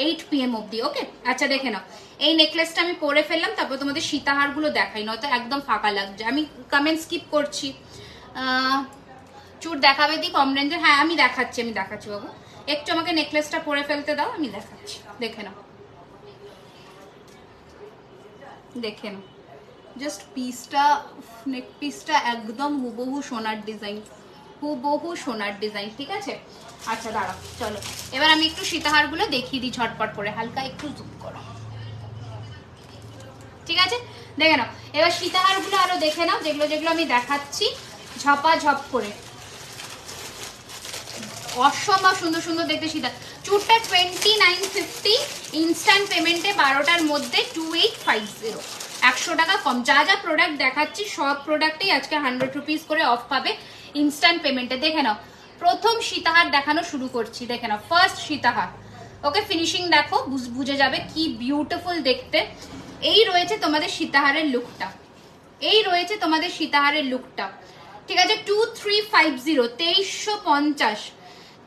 8 PM অবধি। ওকে আচ্ছা দেখে নাও, এই নেকলেসটা আমি পরে ফেললাম, তারপর তোমাদের সীতাহারগুলো দেখাই, নয়তো একদম ফাঁকা লাগছে। আমি কমেন্ট স্কিপ করছি। চুর দেখাবে দি কম রেঞ্জের? হ্যাঁ আমি দেখাচ্ছি, আমি দেখাচ্ছি বাবু, একটু আমাকে নেকলেসটা পরে ফেলতে দাও, আমি দেখাচ্ছি। দেখে নাও, দেখে নাও জাস্ট পিসটা, নেক পিসটা একদম হুবহু সোনার ডিজাইন, হুবহু সোনার ডিজাইন। ঠিক আছে আচ্ছা দাঁড়াও, চলো এবার আমি একটু সীতাহারগুলো দেখিয়ে দিই ঝটপট করে, হালকা একটু জুম করো। ঠিক আছে দেখে নাও, এবার সীতাহারগুলো আরো দেখে নাও, যেগুলো যেগুলো আমি দেখাচ্ছি ঝপা ঝপ করে। অসম্ভব সুন্দর সুন্দর দেখতে সীতা। চুরটা 2950, ইনস্ট্যান্ট পেমেন্টে 12টার মধ্যে 2850, 100 টাকা কম। যা যা প্রোডাক্ট দেখাচ্ছি সব প্রোডাক্টেই আজকে 100 রুপিস করে অফ পাবে ইনস্ট্যান্ট পেমেন্টে। দেখে নাও, প্রথম সীতাহার দেখানো শুরু করছি, দেখে নাও ফার্স্ট সীতাহার। ওকে ফিনিশিং দেখো, বুঝে যাবে কি বিউটিফুল দেখতে। এই রয়েছে তোমাদের সীতাহারের লুকটা, এই রয়েছে তোমাদের সীতাহারের লুকটা, ঠিক আছে। 2350, 2350,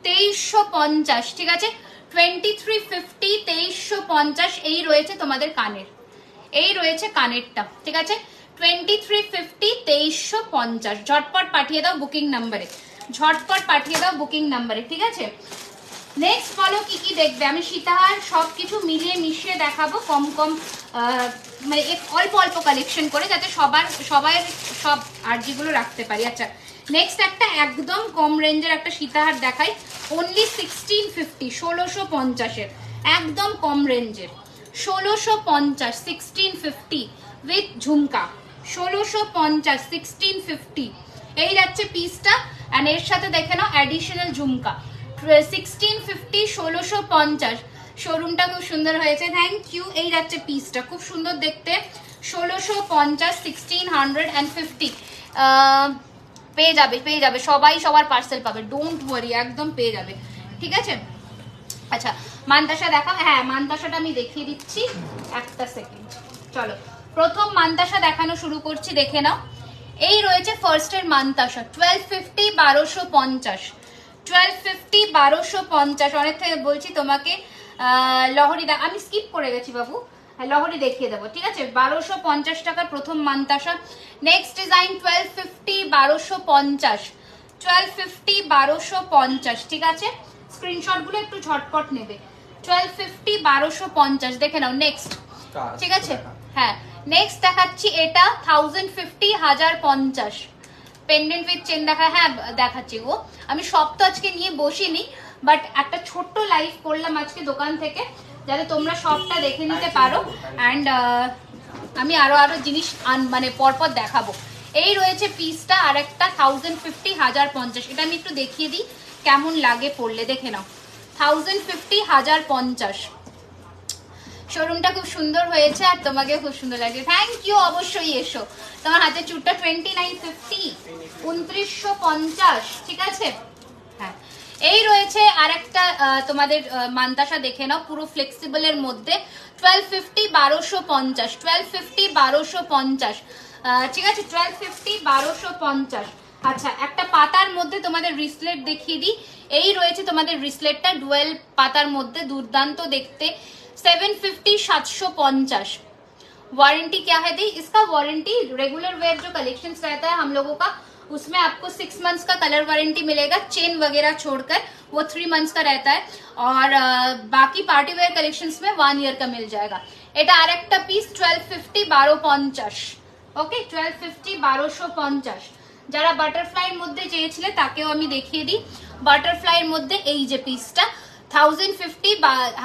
2350, ঠিক আছে। 2350, 2350, এই রয়েছে তোমাদের কানের, এই রয়েছে কানেরটা, ঠিক আছে। 2350, 2350, ঝটপট পাঠিয়ে দাও বুকিং নাম্বারে, ঝটপট পাঠিয়ে দাও বুকিং নাম্বারে, ঠিক আছে। নেক্সট বলো কি কি দেখবে, আমি সীতাহার সবকিছু মিলিয়ে মিশিয়ে দেখাবো, কম কম মানে অল্প অল্প কালেকশন করে, যাতে সবাই সব আরজিগুলো রাখতে পারি। আচ্ছা নেক্সট একটা একদম কম রেঞ্জের একটা সীতাহার দেখাই, অনলি 1650, 1650-এর, একদম কম রেঞ্জের, 1650, 1650 উইথ ঝুমকা, 1650, 1650, এই যাচ্ছে পিসটা। অ্যান্ড এর সাথে দেখে নাও অ্যাডিশনাল ঝুমকা, 1650, 1650, শোরুমটা খুব সুন্দর হয়েছে, থ্যাংক ইউ। এই যাচ্ছে পিসটা, খুব সুন্দর দেখতে, 1650, 1650 পেয়ে যাবে সবাই, সবার পার্সেল পাবে, ডোন্ট ওয়ারি, একদম পেয়ে যাবে, ঠিক আছে। আচ্ছা মানতাসা দেখাও, হ্যাঁ মানতাসাটা আমি দেখিয়ে দিচ্ছি, একটা সেকেন্ড। চলো প্রথম মানতাসা দেখানো শুরু করছি, দেখে নাও। এই রয়েছে ফার্স্টের মানতাসা, 1250, 1250, 1250, 1250। অনেক থেকে বলছি তোমাকে লহরি আমি স্কিপ করে গেছি বাবু, লহরি দেখিয়ে দেবো, ঠিক আছে। 1250 টাকার প্রথম মানতাসা। নেক্সট ডিজাইন 1250, 1250, 1250, 1250, ঠিক আছে। স্ক্রিনশট গুলো একটু ঝটপট নেবে, 1250, 1250, দেখে নাও। নেক্সট, ঠিক আছে, হ্যাঁ নেক্সট দেখাচ্ছি এটা 1050, 1050, পেন্ডেন্ট উইথ চেন দেখা, হ্যাঁ দেখাচ্ছি গো। আমি সব তো আজকে নিয়ে বসিনি, বাট একটা ছোট্ট লাইভ করলাম আজকে দোকান থেকে, যাতে তোমরা সবটা দেখে নিতে পারো। অ্যান্ড আমি আরো জিনিস মানে পরপর দেখাবো। এই রয়েছে পিসটা, আর একটা 1050, 1050, এটা আমি একটু দেখিয়ে দিই কেমন লাগে পড়লে, দেখে নাও। 1050, 1050, শোরুমটা খুব সুন্দর হয়েছে আর তোমাকে খুব সুন্দর লাগছে, থ্যাংক ইউ। অবশ্যই এসো, তোমার হাতে চুটটা 2950, 2950, ঠিক আছে। হ্যাঁ এই রয়েছে আরেকটা তোমাদের মানতাসা, দেখে নাও, পুরো ফ্লেক্সিবলের মধ্যে, 1250, 1250, 1250, 1250, ঠিক আছে, 1250, 1250। আচ্ছা একটা পাতার মধ্যে তোমাদের রিসলেট দেখিয়ে দিই, এই রয়েছে তোমাদের রিসলেটটা, ডুয়েল পাতার মধ্যে, দুর্দান্ত দেখতে, 750, 750। वारंटी क्या है दी, इसका वारंटी रेगुलर वेयर जो कलेक्शन रहता है हम लोगों का, उसमें आपको 6 मंथ्स का कलर वारंटी मिलेगा, चेन वगैरह छोड़कर वो 3 मंथ्स का रहता है, और बाकी पार्टी वेयर कलेक्शंस में 1 ईयर का मिल जाएगा। এটা আরেকটা পিস 1250, 1250, ওকে 1250, 1250। যারা বাটারফ্লাইয়ের মধ্যে চেয়েছিলে তাকেও আমি দেখিয়ে দিই, বাটারফ্লাইয়ের মধ্যে এই যে পিসটা 1050,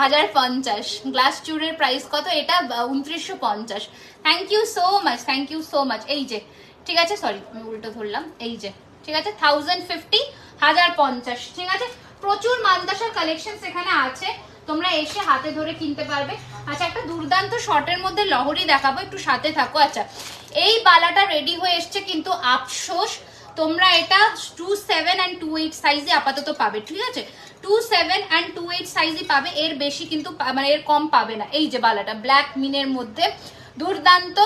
1050, গ্লাস চুরের প্রাইস কত, এটা 2950। Thank you so much, thank you so much. এই যে, ঠিক আছে, সরি আমি উল্টো ধরলাম, এই যে, ঠিক আছে, 1050, 1050, ঠিক আছে। প্রচুর মানতাসার কালেকশন এখানে আছে, তোমরা এসে হাতে ধরে কিনতে পারবে। আচ্ছা একটা দুর্দান্ত শর্টের মধ্যে লহরি দেখাবো, একটু সাথে থাকো। আচ্ছা এই বালাটা রেডি হয়ে এসছে, কিন্তু আফসোস তোমরা এটা 27 and 28 সাইজে আপাতত পাবে, ঠিক আছে। 27 and 28 সাইজই পাবে, এর বেশি কিন্তু মানে এর কম পাবে না। এই যে বালাটা ব্ল্যাক মিনের মধ্যে, দুর্দান্ত,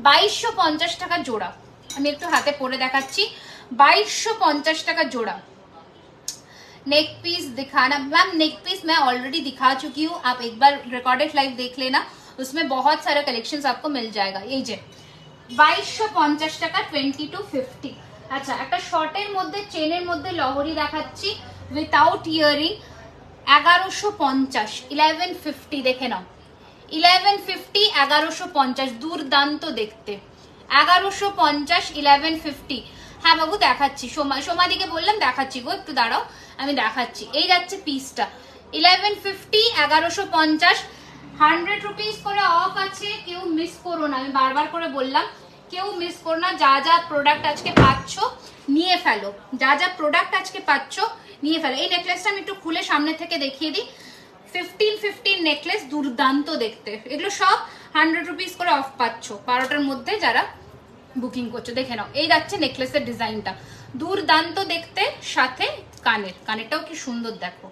2250 টাকা জোড়া। আমি একটু হাতে পরে দেখাচ্ছি, 2250 টাকা জোড়া। नेक पीस दिखाना मैम, नेक पीस मैं ऑलरेडी दिखा चुकी हूँ, आप एक बार रिकॉर्डेड लाइव देख लेना, उसमें बहुत सारा कलेक्शंस आपको मिल जाएगा। ये जे 2250 টাকা, 2250। আচ্ছা একটা শর্টের মধ্যে চেনের মধ্যে লহরি দেখাচ্ছি উইথাউট ইয়ারিং, 1150, 1150, দেখে নাও, 1150, 1150, দুর্দান্ত দেখতে, 1150, 1150। হ্যাঁ বাবু দেখাচ্ছি, সোমাদিকে বললাম দেখাচ্ছি গো, একটু দাঁড়াও আমি দেখাচ্ছি। এই যাচ্ছে পিসটা 1150, 1150, 100 রুপিস করে অফ আছে, কেউ মিস করো না, আমি বারবার করে বললাম কেউ মিস করো না। যা যা প্রোডাক্ট আজকে পাচ্ছ নিয়ে ফেলো, যা যা প্রোডাক্ট আজকে পাচ্ছ নিয়ে ফেলো। এই নেকলেসটা আমি একটু খুলে সামনে থেকে দেখিয়ে দিই, 1515 নেকলেস, দুর্দান্ত দেখতে, এগুলো সব 100 রুপিস করে অফ পাচ্ছ 12টার মধ্যে যারা বুকিং করছো। দেখে নাও এই যাচ্ছে নেকলেসের ডিজাইনটা, দুর্দান্ত দেখতে, সাথে কানেরটাও কি সুন্দর দেখো,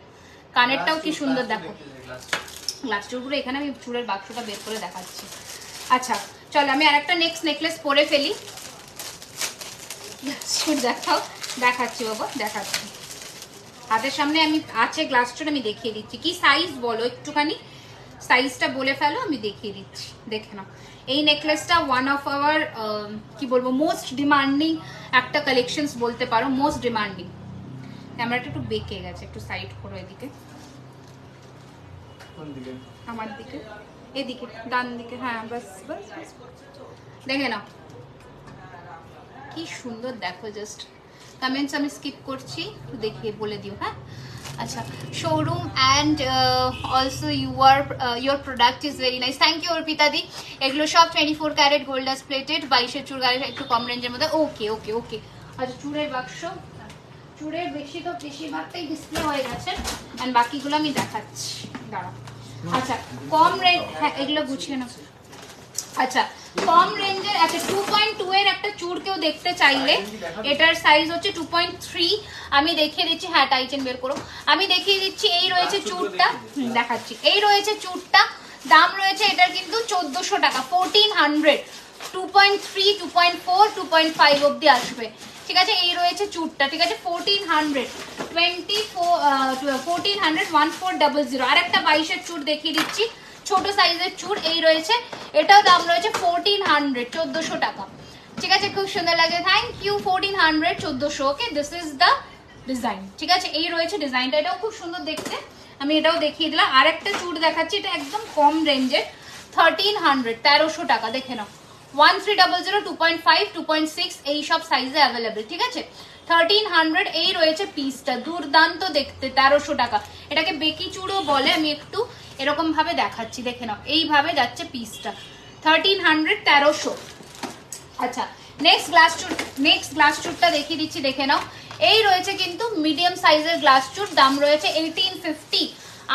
কানেরটাও কি সুন্দর দেখো, গ্লাস চুরগুলো এখানে আমি চুরের বাক্সটা বের করে দেখাচ্ছি। আচ্ছা চলো আমি আরেকটা নেক্সট নেকলেস পরে ফেলি, চুড় দেখাও, দেখাচ্ছি বাবা, দেখাচ্ছি হাতের সামনে আমি আছে গ্লাস চুড়, আমি দেখিয়ে দিচ্ছি। কি সাইজ বলো একটুখানি, সাইজটা বলে ফেলো, আমি দেখিয়ে দিচ্ছি, দেখে নাও। এই নেকলেসটা ওয়ান অফ আওয়ার কি বলবো মোস্ট ডিমান্ডিং একটা কালেকশনস বলতে পারো, মোস্ট ডিমান্ডিং। ক্যামেরাটা একটু বেঁকে গেছে, একটু সাইড করো এদিকে, আমার দিকে, এদিকে ডান দিকে, হ্যাঁ বাস বাস বাস। দেখে নাও কি সুন্দর, দেখো জাস্ট। কমেন্টস আমি স্কিপ করছি, দেখিয়ে বলে দিও, হ্যাঁ। আচ্ছা, showroom and also your product is very nice, thank you Arpita di. এগুলো সব 24 ক্যারেট গোল্ড ডাস্ট প্লেটেড, 22-এর চুড় গাড়ি একটু কম রেঞ্জের মধ্যে। ওকে ওকে ওকে। আচ্ছা, চুড়ের বাক্স, চুড়ের বেশিরভাগটাই ডিসপ্লে হয়ে গেছে, অ্যান্ড বাকিগুলো আমি দেখাচ্ছি, দাঁড়াও। আচ্ছা, কম রেঞ্জ, হ্যাঁ এগুলো গুছিয়ে নাও। আচ্ছা, কম রেঞ্জের, আচ্ছা 2.2 এর একটা চুড় কেউ দেখতে চাইলে, এটার সাইজ হচ্ছে 2.3, আমি দেখিয়ে দিচ্ছি। হ্যাঁ টাইচেন বের করো, আমি দেখিয়ে দিচ্ছি। এই রয়েছে চুড়টা, দেখাচ্ছি। এই রয়েছে চুড়টা, দাম রয়েছে এটার কিন্তু 1400 টাকা, 1400। 2.3, 2.4, 2.5 অব্দি আসবে, ঠিক আছে। এই রয়েছে চুড়টা, ঠিক আছে, 1400, 1400 আর একটা 22-এর চুড় দেখিয়ে দিচ্ছি, ছোট সাইজের চুড়। এই রয়েছে, এটাও দাম রয়েছে 1400, 1400 টাকা, ঠিক আছে। খুব সুন্দর লাগে, thank you. 1400, 1400, okay. This is the design, ঠিক আছে। এই রয়েছে ডিজাইনটা, এটাও খুব সুন্দর দেখতে, আমি এটাও দেখিয়ে দিলাম। আর একটা চুড় দেখাচ্ছি, এটা একদম কম রেঞ্জের, 1300, 1300 টাকা, দেখে নাও। 1300, 2.5, 2.6 এই সব সাইজে অ্যাভেলেবেল, ঠিক আছে। 1300 এই রয়েছে পিসটা, দুর্দান্ত দেখতে, 1300 টাকা। এটাকে বেকি চুড়ও বলে, আমি একটু এরকম ভাবে দেখাচ্ছি, দেখে নাও। এইভাবে যাচ্ছে পিসটা, 1300, 1300। আচ্ছা, নেক্সট গ্লাস চুড়টা দেখিয়ে দিচ্ছি, দেখে নাও। এই রয়েছে কিন্তু মিডিয়াম সাইজের গ্লাস চুড়, দাম রয়েছে 1850,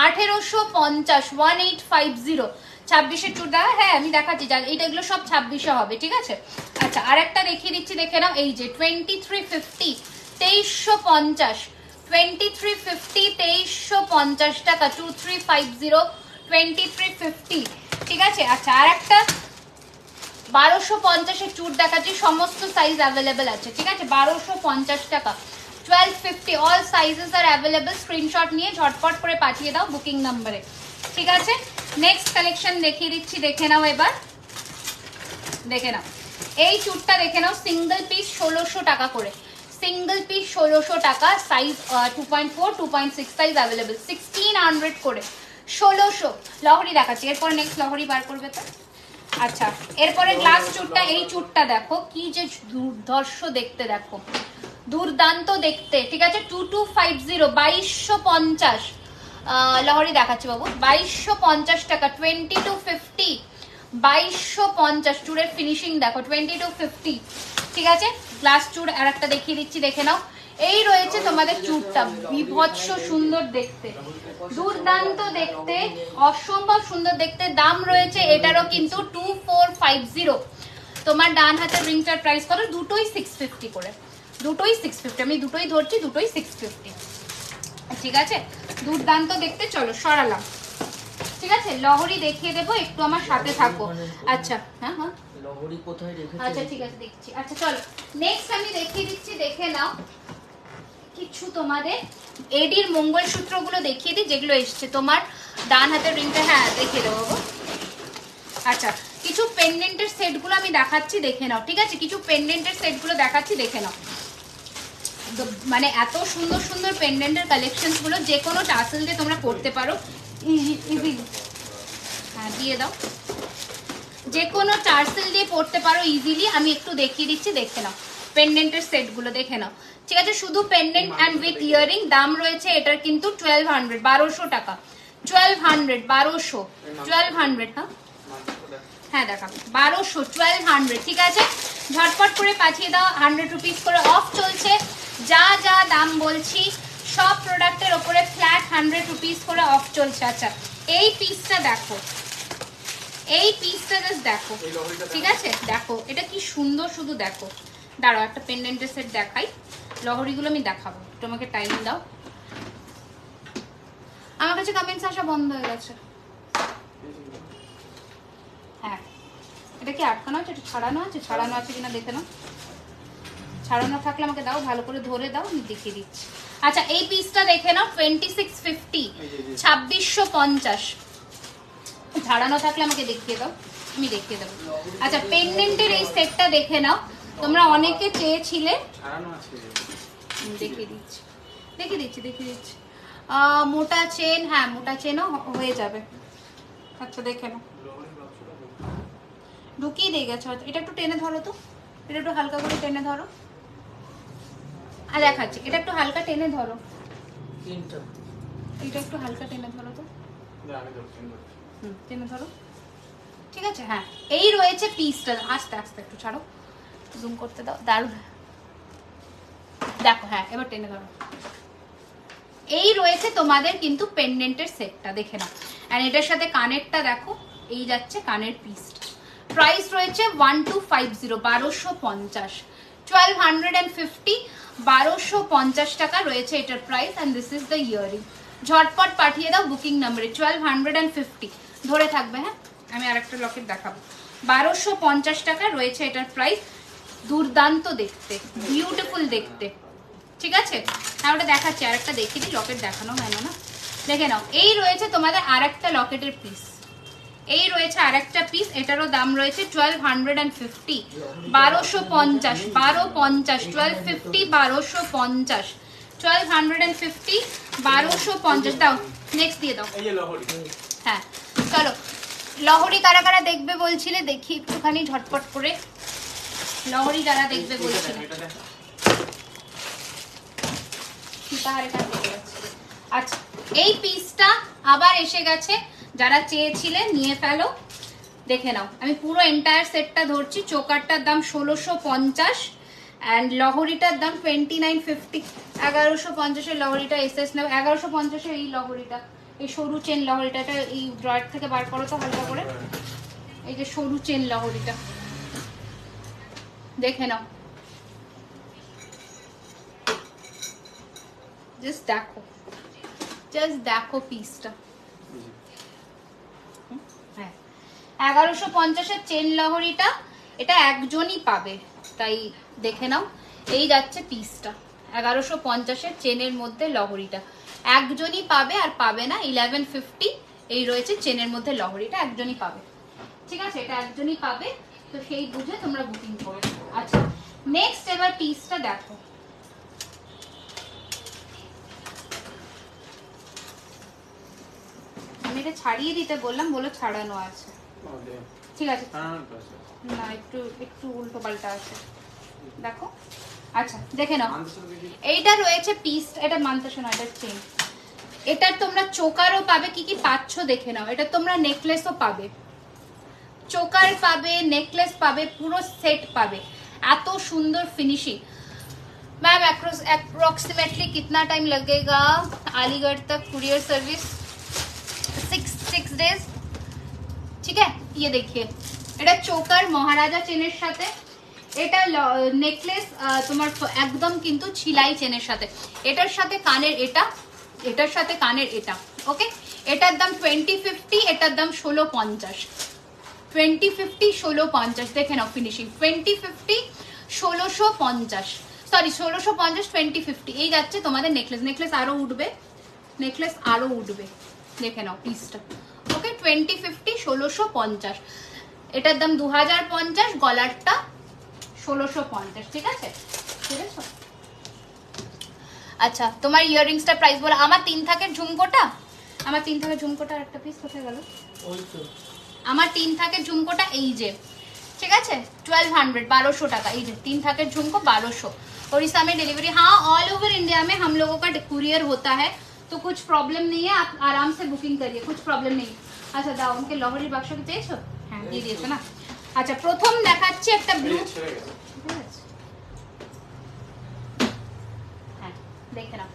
1850, 1850। 26-এর চুড় দেখা, হ্যাঁ আমি দেখাচ্ছি, এইটা এগুলো সব 2600 হবে, ঠিক আছে। আচ্ছা, আর একটা দেখিয়ে দিচ্ছি, দেখে নাও। এই যে 2350, 2350, 2350, 2350 টাকা, 2350, 2350, ঠিক আছে। আচ্ছা, আর একটা 1250-এর চুড় দেখাচ্ছি, সমস্ত সাইজ অ্যাভেলেবেল আছে, ঠিক আছে। 1250 টাকা, 1250, অল সাইজেস আর অ্যাভেলেবেল। স্ক্রিনশট নিয়ে ঝটপট করে পাঠিয়ে দাও বুকিং নাম্বারে, ঠিক আছে। নেক্সট কালেকশন দেখিয়ে দিচ্ছি, দেখে নাও এবার, দেখে নাও। এই চুড়টা দেখে নাও, সিঙ্গেল পিস 1600 টাকা করে, সিঙ্গেল পিস 1600 টাকা, সাইজ 2.4, 2.6 সাইজ অ্যাভেলেবেল, 1600 করে, 1600। লহরি দেখাচ্ছি, এরপর নেক্সট লহরি বার করবে তো। আচ্ছা, এরপরে গ্লাস চুড়টা, এই চুড়টা দেখো কি যে দুর্ধর্ষ দেখতে, দেখো দুর্দান্ত দেখতে, ঠিক আছে। 2250, 2250, লহরি দেখাচ্ছি বাবু, 2250 টাকা, 2250, 2250। চুড়ের ফিনিশিং দেখো, 2250, ঠিক আছে। গ্লাস চুড় আর একটা দেখিয়ে দিচ্ছি, দেখে নাও। এই রয়েছে তোমাদের চুড়টা, বিভৎস সুন্দর দেখতে, দুর্দান্ত দেখতে, অসম্ভব সুন্দর দেখতে। দাম রয়েছে এটারও কিন্তু 2450। তোমার ডান হাতের রিংটার প্রাইস কত? দুটোই 650 করে, দুটোই 650, আমি দুটোই ধরছি, দুটোই 650, ঠিক আছে। দুর্দান্ত দেখতে। চলো সরালাম, ঠিক আছে। লহরি দেখিয়ে দেবো, একটু আমার সাথে থাকো। আচ্ছা, হ্যাঁ হ্যাঁ, লহরি কোথায় রেখেছি? আচ্ছা ঠিক আছে, দেখছি। আচ্ছা চলো, নেক্সট আমি দেখিয়ে দিচ্ছি, দেখে নাও কিছু তোমাদের এডির মঙ্গলসূত্রগুলো দেখিয়ে দিই, যেগুলো এসছে তোমার ডান হাতের রিংটা, হ্যাঁ দেখিয়ে দেবো। আচ্ছা, কিছু পেন্ডেন্টের সেটগুলো আমি দেখাচ্ছি, দেখে নাও, ঠিক আছে। কিছু পেন্ডেন্টের সেটগুলো দেখাচ্ছি, দেখে নাও। মানে এত সুন্দর সুন্দর পেন্ডেন্টের কালেকশনস গুলো, যে কোনো টাসেল দিয়ে তোমরা করতে পারো ইজিলি। হ্যাঁ দিয়ে দাও, যে কোনো টার্সেল দিয়ে পড়তে পারো ইজিলি। আমি একটু দেখিয়ে দিচ্ছি, দেখে নাও পেন্ডেন্টের সেটগুলো, দেখে নাও, ঠিক আছে। শুধু পেন্ডেন্ট অ্যান্ড উইথ ইয়ারিং, দাম রয়েছে এটার কিন্তু 1200, 1200 টাকা, 1200, 1200, 1200, হ্যাঁ হ্যাঁ দেখা 1200, 1200, ঠিক আছে। ঝটপট করে পাঠিয়ে দাও, 100 রুপিস করে অফ চলছে। যা যা দাম বলছি সব প্রোডাক্টের ওপরে ফ্ল্যাট 100 রুপিস করে অফ চলছে। আচ্ছা, এই পিসটা দেখো, এই পিসটা জাস্ট দেখো, ঠিক আছে। দেখো এটা কি সুন্দর, শুধু দেখো। দাঁড়াও একটা পেন্ডেন্টের সেট দেখাই, লহরিগুলো আমি দেখাবো, তোমাকে টাইম দাও। আমার কাছে কমেন্টস আসা বন্ধ হয়ে গেছে। হ্যাঁ, এটা কি আটকানো আছে? এটা ছাড়ানো আছে? ছাড়ানো আছে কিনা দেখে নাও। ছাড়ানো থাকলে আমাকে দাও, ভালো করে ধরে দাও, আমি দেখিয়ে দিচ্ছি। আচ্ছা এই পিসটা দেখে নাও, 2650, 2650। ছাড়ানো থাকলে আমাকে দেখিয়ে দাও, আমি দেখিয়ে দেবো। আচ্ছা পেন্ডেন্টের এই সেটটা দেখে নাও, তোমরা অনেকে চেয়েছিলে, দেখিয়ে দিচ্ছি দেখিয়ে দিচ্ছি দেখিয়ে দিচ্ছি। মোটা চেন, হ্যাঁ মোটা চেনও হয়ে যাবে। আচ্ছা দেখে নাও, ঢুকিয়ে দিয়ে গেছে হয়তো। এটা একটু টেনে ধরো তো, এটা একটু হালকা করে টেনে ধরো। আর দেখাচ্ছি, এটা একটু হালকা টেনে ধরো, এটা একটু হালকা টেনে ধরো তো, টেনে ধরো, ঠিক আছে। হ্যাঁ এই রয়েছে পিসটা, আস্তে আস্তে একটু ছাড়ো, জুম করতে দাও, দারুণ দেখো। হ্যাঁ এবার টেনে ধরো। এই রয়েছে তোমাদের কিন্তু পেন্ডেন্টের সেটটা, দেখে নাও। এন্ড এটার সাথে কানেরটা দেখো, এই যাচ্ছে কানের পিসটা। প্রাইস রয়েছে 1250, 1250, 1250, 1250 টাকা রয়েছে এটার price. And this is the earring. ঝটপট পাঠিয়ে দাও বুকিং নাম্বারে, 1250 ধরে থাকবে। হ্যাঁ আমি আরেকটা লকেট দেখাবো, 1250 টাকা রয়েছে এটার প্রাইস। দুর্দান্ত দেখতে, বিউটিফুল দেখতে, ঠিক আছে। হ্যাঁ ওটা দেখাচ্ছি, আরেকটা দেখিয়ে দিই, লকেট দেখানো হয় না, দেখে নাও। এই রয়েছে তোমাদের আরেকটা লকেটের পিস, এই রয়েছে আরেকটা পিস, এটারও দাম রয়েছে 1250, 1250, 1250, 1250, 1250, 1250, 1250 দাও। নেক্সট দিয়ে দাও। হ্যাঁ চলো, লহরি কারা কারা দেখবে বলছিলে, দেখি একটুখানি ঝটপট করে। লহরি যারা দেখবে বলছিলে, আচ্ছা এই পিসটা আবার এসে গেছে, যারা চেয়েছিলে নিয়ে ফেলো, দেখে নাও। আমি পুরো এন্টায়ার সেটটা ধরছি। চোকারটার দাম 1650 অ্যান্ড লহরিটার দাম 2950। 1150 এর লহরিটা এসএস নেব, 1150 এর এই লহরিটা, এই সরু চেন লহরিটা, এটা এই ড্রয়ার থেকে বার করো তো হালকা করে, এই যে সরু চেন লহরিটা, দেখে নাও। জাস্ট দেখো, জাস্ট দেখো পিসটা। হ্যাঁ 1150 এর চেন লহরিটা, এটা একজনই পাবে, তাই দেখে নাও। এই যাচ্ছে পিসটা, 1150 এর চেনের মধ্যে লহরিটা একজনই পাবে, আর পাবে না 1150। এই রয়েছে চেনের মধ্যে লহরিটা, একজনই পাবে, ঠিক আছে, এটা একজনই পাবে, তো সেই বুঝে তোমরা বুকিং করো। আচ্ছা নেক্সট এবার পিসটা দেখো। আমি এটা ছাড়িয়ে দিতে বললাম, বলে ছাড়ানো আছে, ঠিক আছে না, একটু একটু উল্টো পাল্টা আছে, দেখো। আচ্ছা দেখে নাও, এইটা রয়েছে পিস, এটা মানতে শোনা, এটা চেন, এটার তোমরা চোকারও পাবে, কি কি পাচ্ছ দেখে নাও। এটা তোমরা নেকলেসও পাবে, চোকার পাবে, নেকলেস পাবে, পুরো সেট পাবে, এত সুন্দর ফিনিশিং। मैम अप्रोक्सीमेटली कितना टाइम लगेगा अलीगढ़ तक कुरियर सर्विस? 6 डेज, ठीक है। ये देखिए, এটা চোকার মহারাজা চেনের সাথে, এটা নেকলেস তোমার একদম কিন্তু ছিলাই চেনের সাথে, এটার সাথে কানের এটা, এটার সাথে কানের এটা, ওকে। এটার দাম 2050, এটার দাম 1650, 2050, 1650, দেখে নাও ফিনিশিং। 2050, 1650, সরি 1650, 2050, এই যাচ্ছে তোমাদের নেকলেস। নেকলেস আরো উঠবে, নেকলেস আরো উঠবে, দেখে নাও পিসটা, ওকে। 2050, 1650, এটার দাম 2050, গলারটা 1650, ঠিক আছে, ঠিক আছে। আচ্ছা তোমার ইয়াররিংসটা প্রাইস বলো। আমার 3 থাকের ঝুমকোটা, আমার 3 থাকের ঝুমকোটা একটা পিস কোথায় গেল? ওই তো আমার 3 থাকের ঝুমকোটা, এই যে, ठीक है 1200, 1200 টাকা। এই যে 3 থাকের ঝুমকো 1200। उड़ीसा में डिलीवरी, हाँ ऑल ओवर इंडिया में हम लोगों का कुरियर होता है, तो कुछ प्रॉब्लम नहीं है, आप आराम से बुकिंग करिए, कुछ प्रॉब्लम नहीं। अच्छा দাও, उनके লহরির বাক্স কি চেয়েছো? হ্যাঁ দিয়ে দিয়েছো না। আচ্ছা প্রথম দেখাচ্ছি একটা ব্লু, হ্যাঁ দেখে নাও।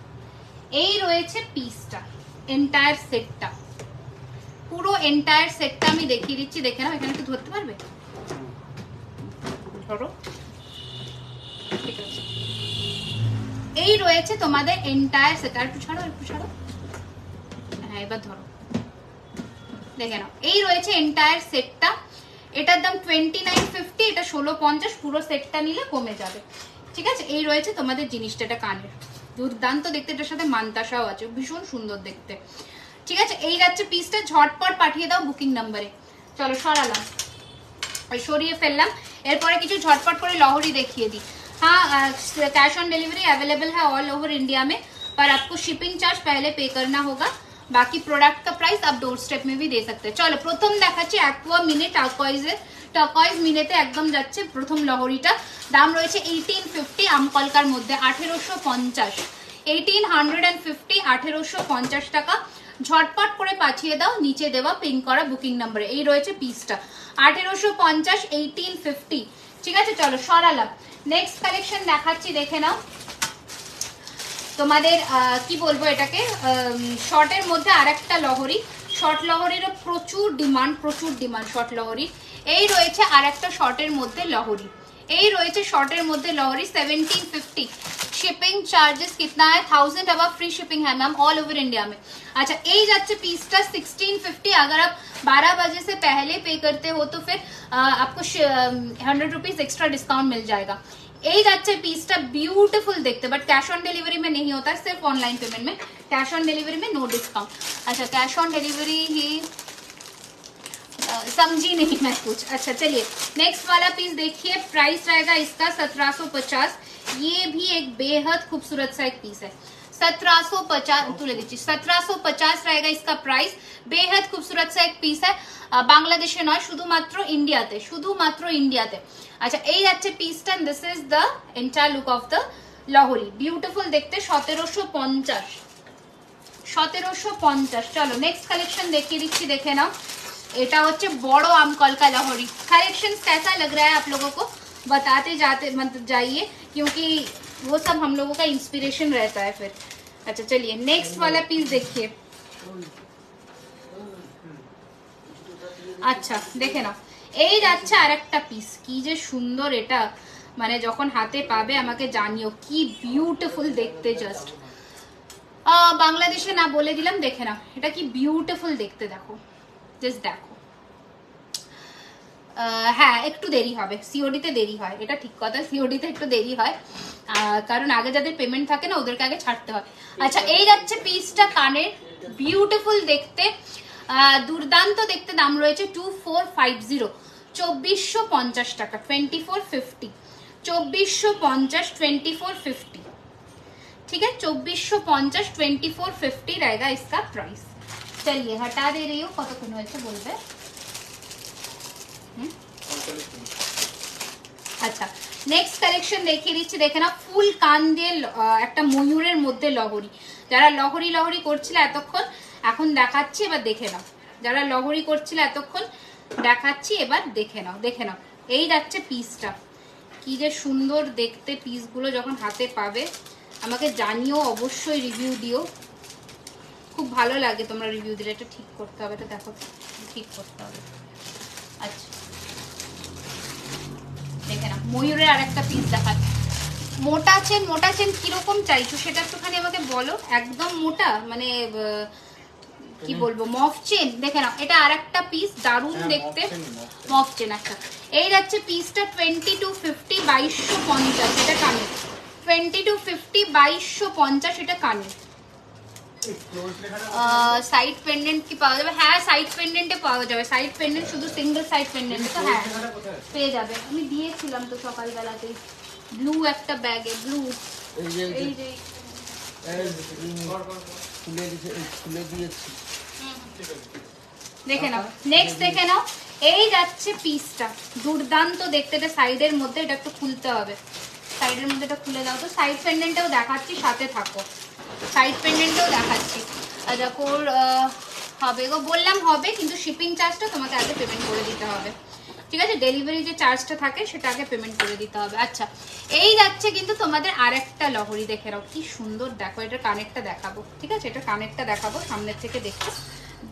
এই রয়েছে পিসটা, এন্টায়ার সেটটা, পুরো এন্টায়ার সেটটা আমি দেখিয়ে দিচ্ছি, দেখে নাও। এখানে একটু ধরতে পারবে? ধরো, ঠিক আছে। এই রয়েছে তোমাদের এন্টায়ার সেট, আর একটু ছাড়ো, একটু ছাড়ো, হ্যাঁ এবার ধরো, দেখে নাও। এই রয়েছে এন্টায়ার সেটটা, এটার দাম 2950, এটা 1650, পুরো সেটটা নিলে কমে যাবে। ঠিক আছে, এই রয়েছে তোমাদের জিনিসটা, এটা কানের, দুর্দান্ত দেখতে, এটার সাথে মান্তাসাও আছে, ভীষণ সুন্দর দেখতে। ঠিক আছে, এই যাচ্ছে পিসটা, ঝটপট পাঠিয়ে দাও বুকিং নাম্বারে। চলো সরালাম, সরিয়ে ফেললাম। এরপরে কিছু ঝটপট করে লহরি দেখিয়ে দিই। हाँ, कैश ऑन डिलीवरी अवेलेबल है ऑल ओवर इंडिया में, पर आपको शिपिंग चार्ज पहले पे करना होगा। बाकी प्रोडक्ट का प्राइस आप डोर स्टेप में भी दे सकते हैं। चलो प्रथम দেখাচ্ছি অ্যাকোয়া মিনে টার্কয়েজের, টার্কয়েজ মিনেতে একদম যাচ্ছে প্রথম লহরিটা। দাম রয়েছে 1850 আমকলকার মধ্যে, 1850, 1850, 1850 টাকা। ঝটপট করে পাঠিয়ে দাও নিচে দেওয়া পিন করা বুকিং নাম্বারে। এই রয়েছে পিসটা 1850, 1850। ঠিক আছে, চলো সরালাম। নেক্সট কালেকশন দেখাচ্ছি, দেখে নাও। তোমাদের কি বলবো এটাকে, শর্টের মধ্যে আরেকটা লহরি, শর্ট লহরিরও প্রচুর ডিমান্ড, প্রচুর ডিমান্ড শর্ট লহরি। এই রয়েছে আরেকটা শর্টের মধ্যে লহরি, এই রয়েছে শর্টের মধ্যে লহরি 1750। शिपिंग चार्जेस कितना है, 1000 अब फ्री शिपिंग है मैम ऑल ओवर इंडिया में। अच्छा, এই যাচ্ছে পিসটা 1650। अगर आप 12 बजे से पहले पे करते हो तो फिर आपको 100 रुपीज एक्स्ट्रा डिस्काउंट मिल जाएगा। এই যাচ্ছে পিসটা, ब्यूटीफुल देखते, बट कैश ऑन डिलीवरी में नहीं होता, सिर्फ ऑनलाइन पेमेंट में। कैश ऑन डिलीवरी में नो डिस्काउंट। अच्छा, कैश ऑन डिलीवरी ही समझी नहीं मैं कुछ। अच्छा चलिए, नेक्स्ट वाला पीस देखिए, प्राइस रहेगा इसका 1750। ये भी एक बेहद खूबसूरत सा एक पीस है, 1750 তুলে দিচ্ছি, 1750 रहेगा इसका प्राइस। बेहद खूबसूरत सा एक पीस है, বাংলাদেশে নয়, শুধুমাত্র ইন্ডিয়াতে, শুধুমাত্র ইন্ডিয়াতে। আচ্ছা, এই যাচ্ছে পিসটা, this is the entire look of the lahari, beautiful দেখতে, 1750, 1750। চলো নেক্সট কালেকশন দেখিয়ে দিচ্ছি, দেখে নাও। এটা হচ্ছে বড় আমকল का लहरी। कलेक्शन कैसा लग रहा है आप लोगों को बताते जाते मतलब जाइए, क्योंकि वो सब हम लोगों का इंस्पिरेशन रहता है फिर। अच्छा चलिए, नेक्स्ट वाला पीस देखिए। আচ্ছা দেখে নাও, এই যাচ্ছে আরেকটা পিস, কি যে সুন্দর এটা, মানে যখন হাতে পাবে আমাকে জানিও, কি বিউটিফুল দেখতে, জাস্ট বাংলাদেশে না বলে দিলাম, দেখে নাও এটা কি বিউটিফুল দেখতে, দেখো জাস্ট দেখো। হ্যাঁ একটু দেরি হবে, সিওডিতে দেরি হয়, এটা ঠিক কথা, সিওডিতে একটু দেরি হয়, কারণ আগে যাদের পেমেন্ট থাকে না ওদেরকে আগে ছাড়তে হয়। আচ্ছা, এই যাচ্ছে পিসটা কানের, বিউটিফুল দেখতে, দুর্দান্ত দেখতে। দাম রয়েছে 2450, 2450 টাকা, 2450, 2450, 2450। ठीक है, 2450, 2450 रहेगा इसका प्राइस। चलिए हटा दे रही हूँ, কতক্ষণ হয়েছে বলবে। আচ্ছা, নেক্সট কালেকশন দেখিয়ে দিচ্ছি, দেখে না, ফুল কান দিয়ে একটা ময়ূরের মধ্যে লহরি। যারা লহরি লহরি করছিল এতক্ষণ, এখন দেখাচ্ছি, এবার দেখে নাও। যারা লহরি করছিল এতক্ষণ, দেখাচ্ছি, এবার দেখে নাও, দেখে নাও। এই যাচ্ছে পিসটা, কি যে সুন্দর দেখতে, পিসগুলো যখন হাতে পাবে আমাকে জানিও, অবশ্যই রিভিউ দিও, খুব ভালো লাগে তোমরা রিভিউ দিলে। এটা ঠিক করতে হবে, এটা দেখো ঠিক করতে হবে। আচ্ছা দেখে না, ময়ূরের আরেকটা পিস দেখাচ্ছি। মোটা চেন, মোটা চেন কিরকম চাইছো সেটা একটুখানি আমাকে বলো। একদম মোটা মানে কি বলবো, মফ চেন, দেখে নাও, এটা আরেকটা পিস, দারুণ দেখতে মফ চেন একটা। এই যাচ্ছে পিসটা 2250, 2250, এটা কানে, 2250, 2250, এটা কানে। সাইড পেন্ডেন্ট কি পাওয়া যাবে? হ্যাঁ সাইড পেন্ডেন্টে পাওয়া যাবে, সাইড পেন্ডেন্ট শুধু সিঙ্গেল সাইড পেন্ডেন্ট তো হ্যাঁ পেয়ে যাবে। আমি দিয়েছিলাম তো সকালবেলাতেই, ব্লু একটা ব্যাগে, ব্লু, এই যে দেখে নাও। নেক্সট দেখে নাও, এই যাচ্ছে পিসটা, দুর্দান্ত দেখতে, এটা সাইডের মধ্যে, এটা একটু খুলতে হবে, সাইডের মধ্যে এটা খুলে দাও তো। সাইড পেন্ডেন্টটাও দেখাচ্ছি, সাথে থাকো, সাইড পেন্ডেন্টও দেখাচ্ছি। দেখো হবে গো, বললাম হবে, কিন্তু শিপিং চার্জটা তোমাকে আগে পেমেন্ট করে দিতে হবে, ঠিক আছে? ডেলিভারি যে চার্জটা থাকে সেটা আগে পেমেন্ট করে দিতে হবে। আচ্ছা, এই যাচ্ছে কিন্তু তোমাদের আরেকটা লহরি, দেখে নাও কি সুন্দর, দেখো এটা কানেরটা দেখাবো, ঠিক আছে? এটা কানেরটা দেখাবো সামনের থেকে, দেখো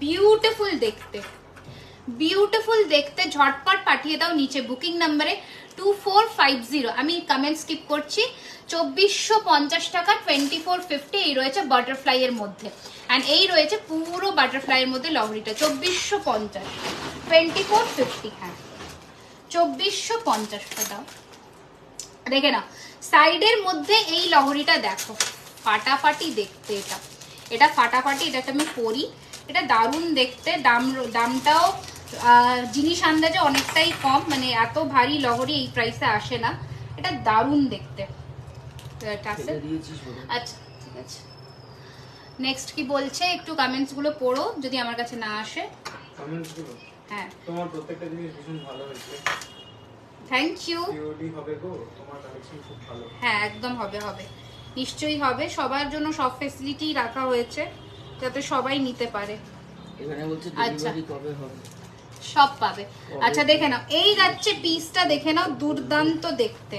বিউটিফুল দেখতে, বিউটিফুল দেখতে। ঝটপট পাঠিয়ে দাও নিচে বুকিং নাম্বারে 2450। আমি কমেন্ট স্কিপ করছি। 2450 টাকা, 2450। এই রয়েছে বাটারফ্লাই এর মধ্যে, এন্ড এই রয়েছে পুরো বাটারফ্লাই এর মধ্যে লহরিটা, 2450, 2450। হ্যাঁ 2450 দাও, দেখে না সাইডের মধ্যে এই লহরিটা দেখো, ফাটাফাটি দেখতে। এটা ফাটাফাটি, এটাকে আমি পরি, এটা দারুণ দেখতে। দামটাও জিনিস আন্দাজে অনেকটাই কম, মানে এত ভারী লহরি এই প্রাইসে আসে না। এটা দারুণ দেখতে। আচ্ছা ঠিক আছে, নেক্সট কি বলছে একটু কমেন্টস গুলো পড়ো যদি আমার কাছে না আসে। কমেন্টস গুলো, হ্যাঁ তোমার প্রত্যেকটা জিনিস ভীষণ ভালো হয়েছে। Thank you. পিওরলি হবে গো, তোমার কালেকশন খুব ভালো। হ্যাঁ একদম হবে, নিশ্চয়ই হবে। সবার জন্য সব ফ্যাসিলিটি রাখা হয়েছে যাতে সবাই নিতে পারে। এখানে বলছে ডেলিভারি কবে হবে? সব পাবে। আচ্ছা দেখে নাও, এই যাচ্ছে পিসটা, দেখে নাও, দুর্দান্ত দেখতে,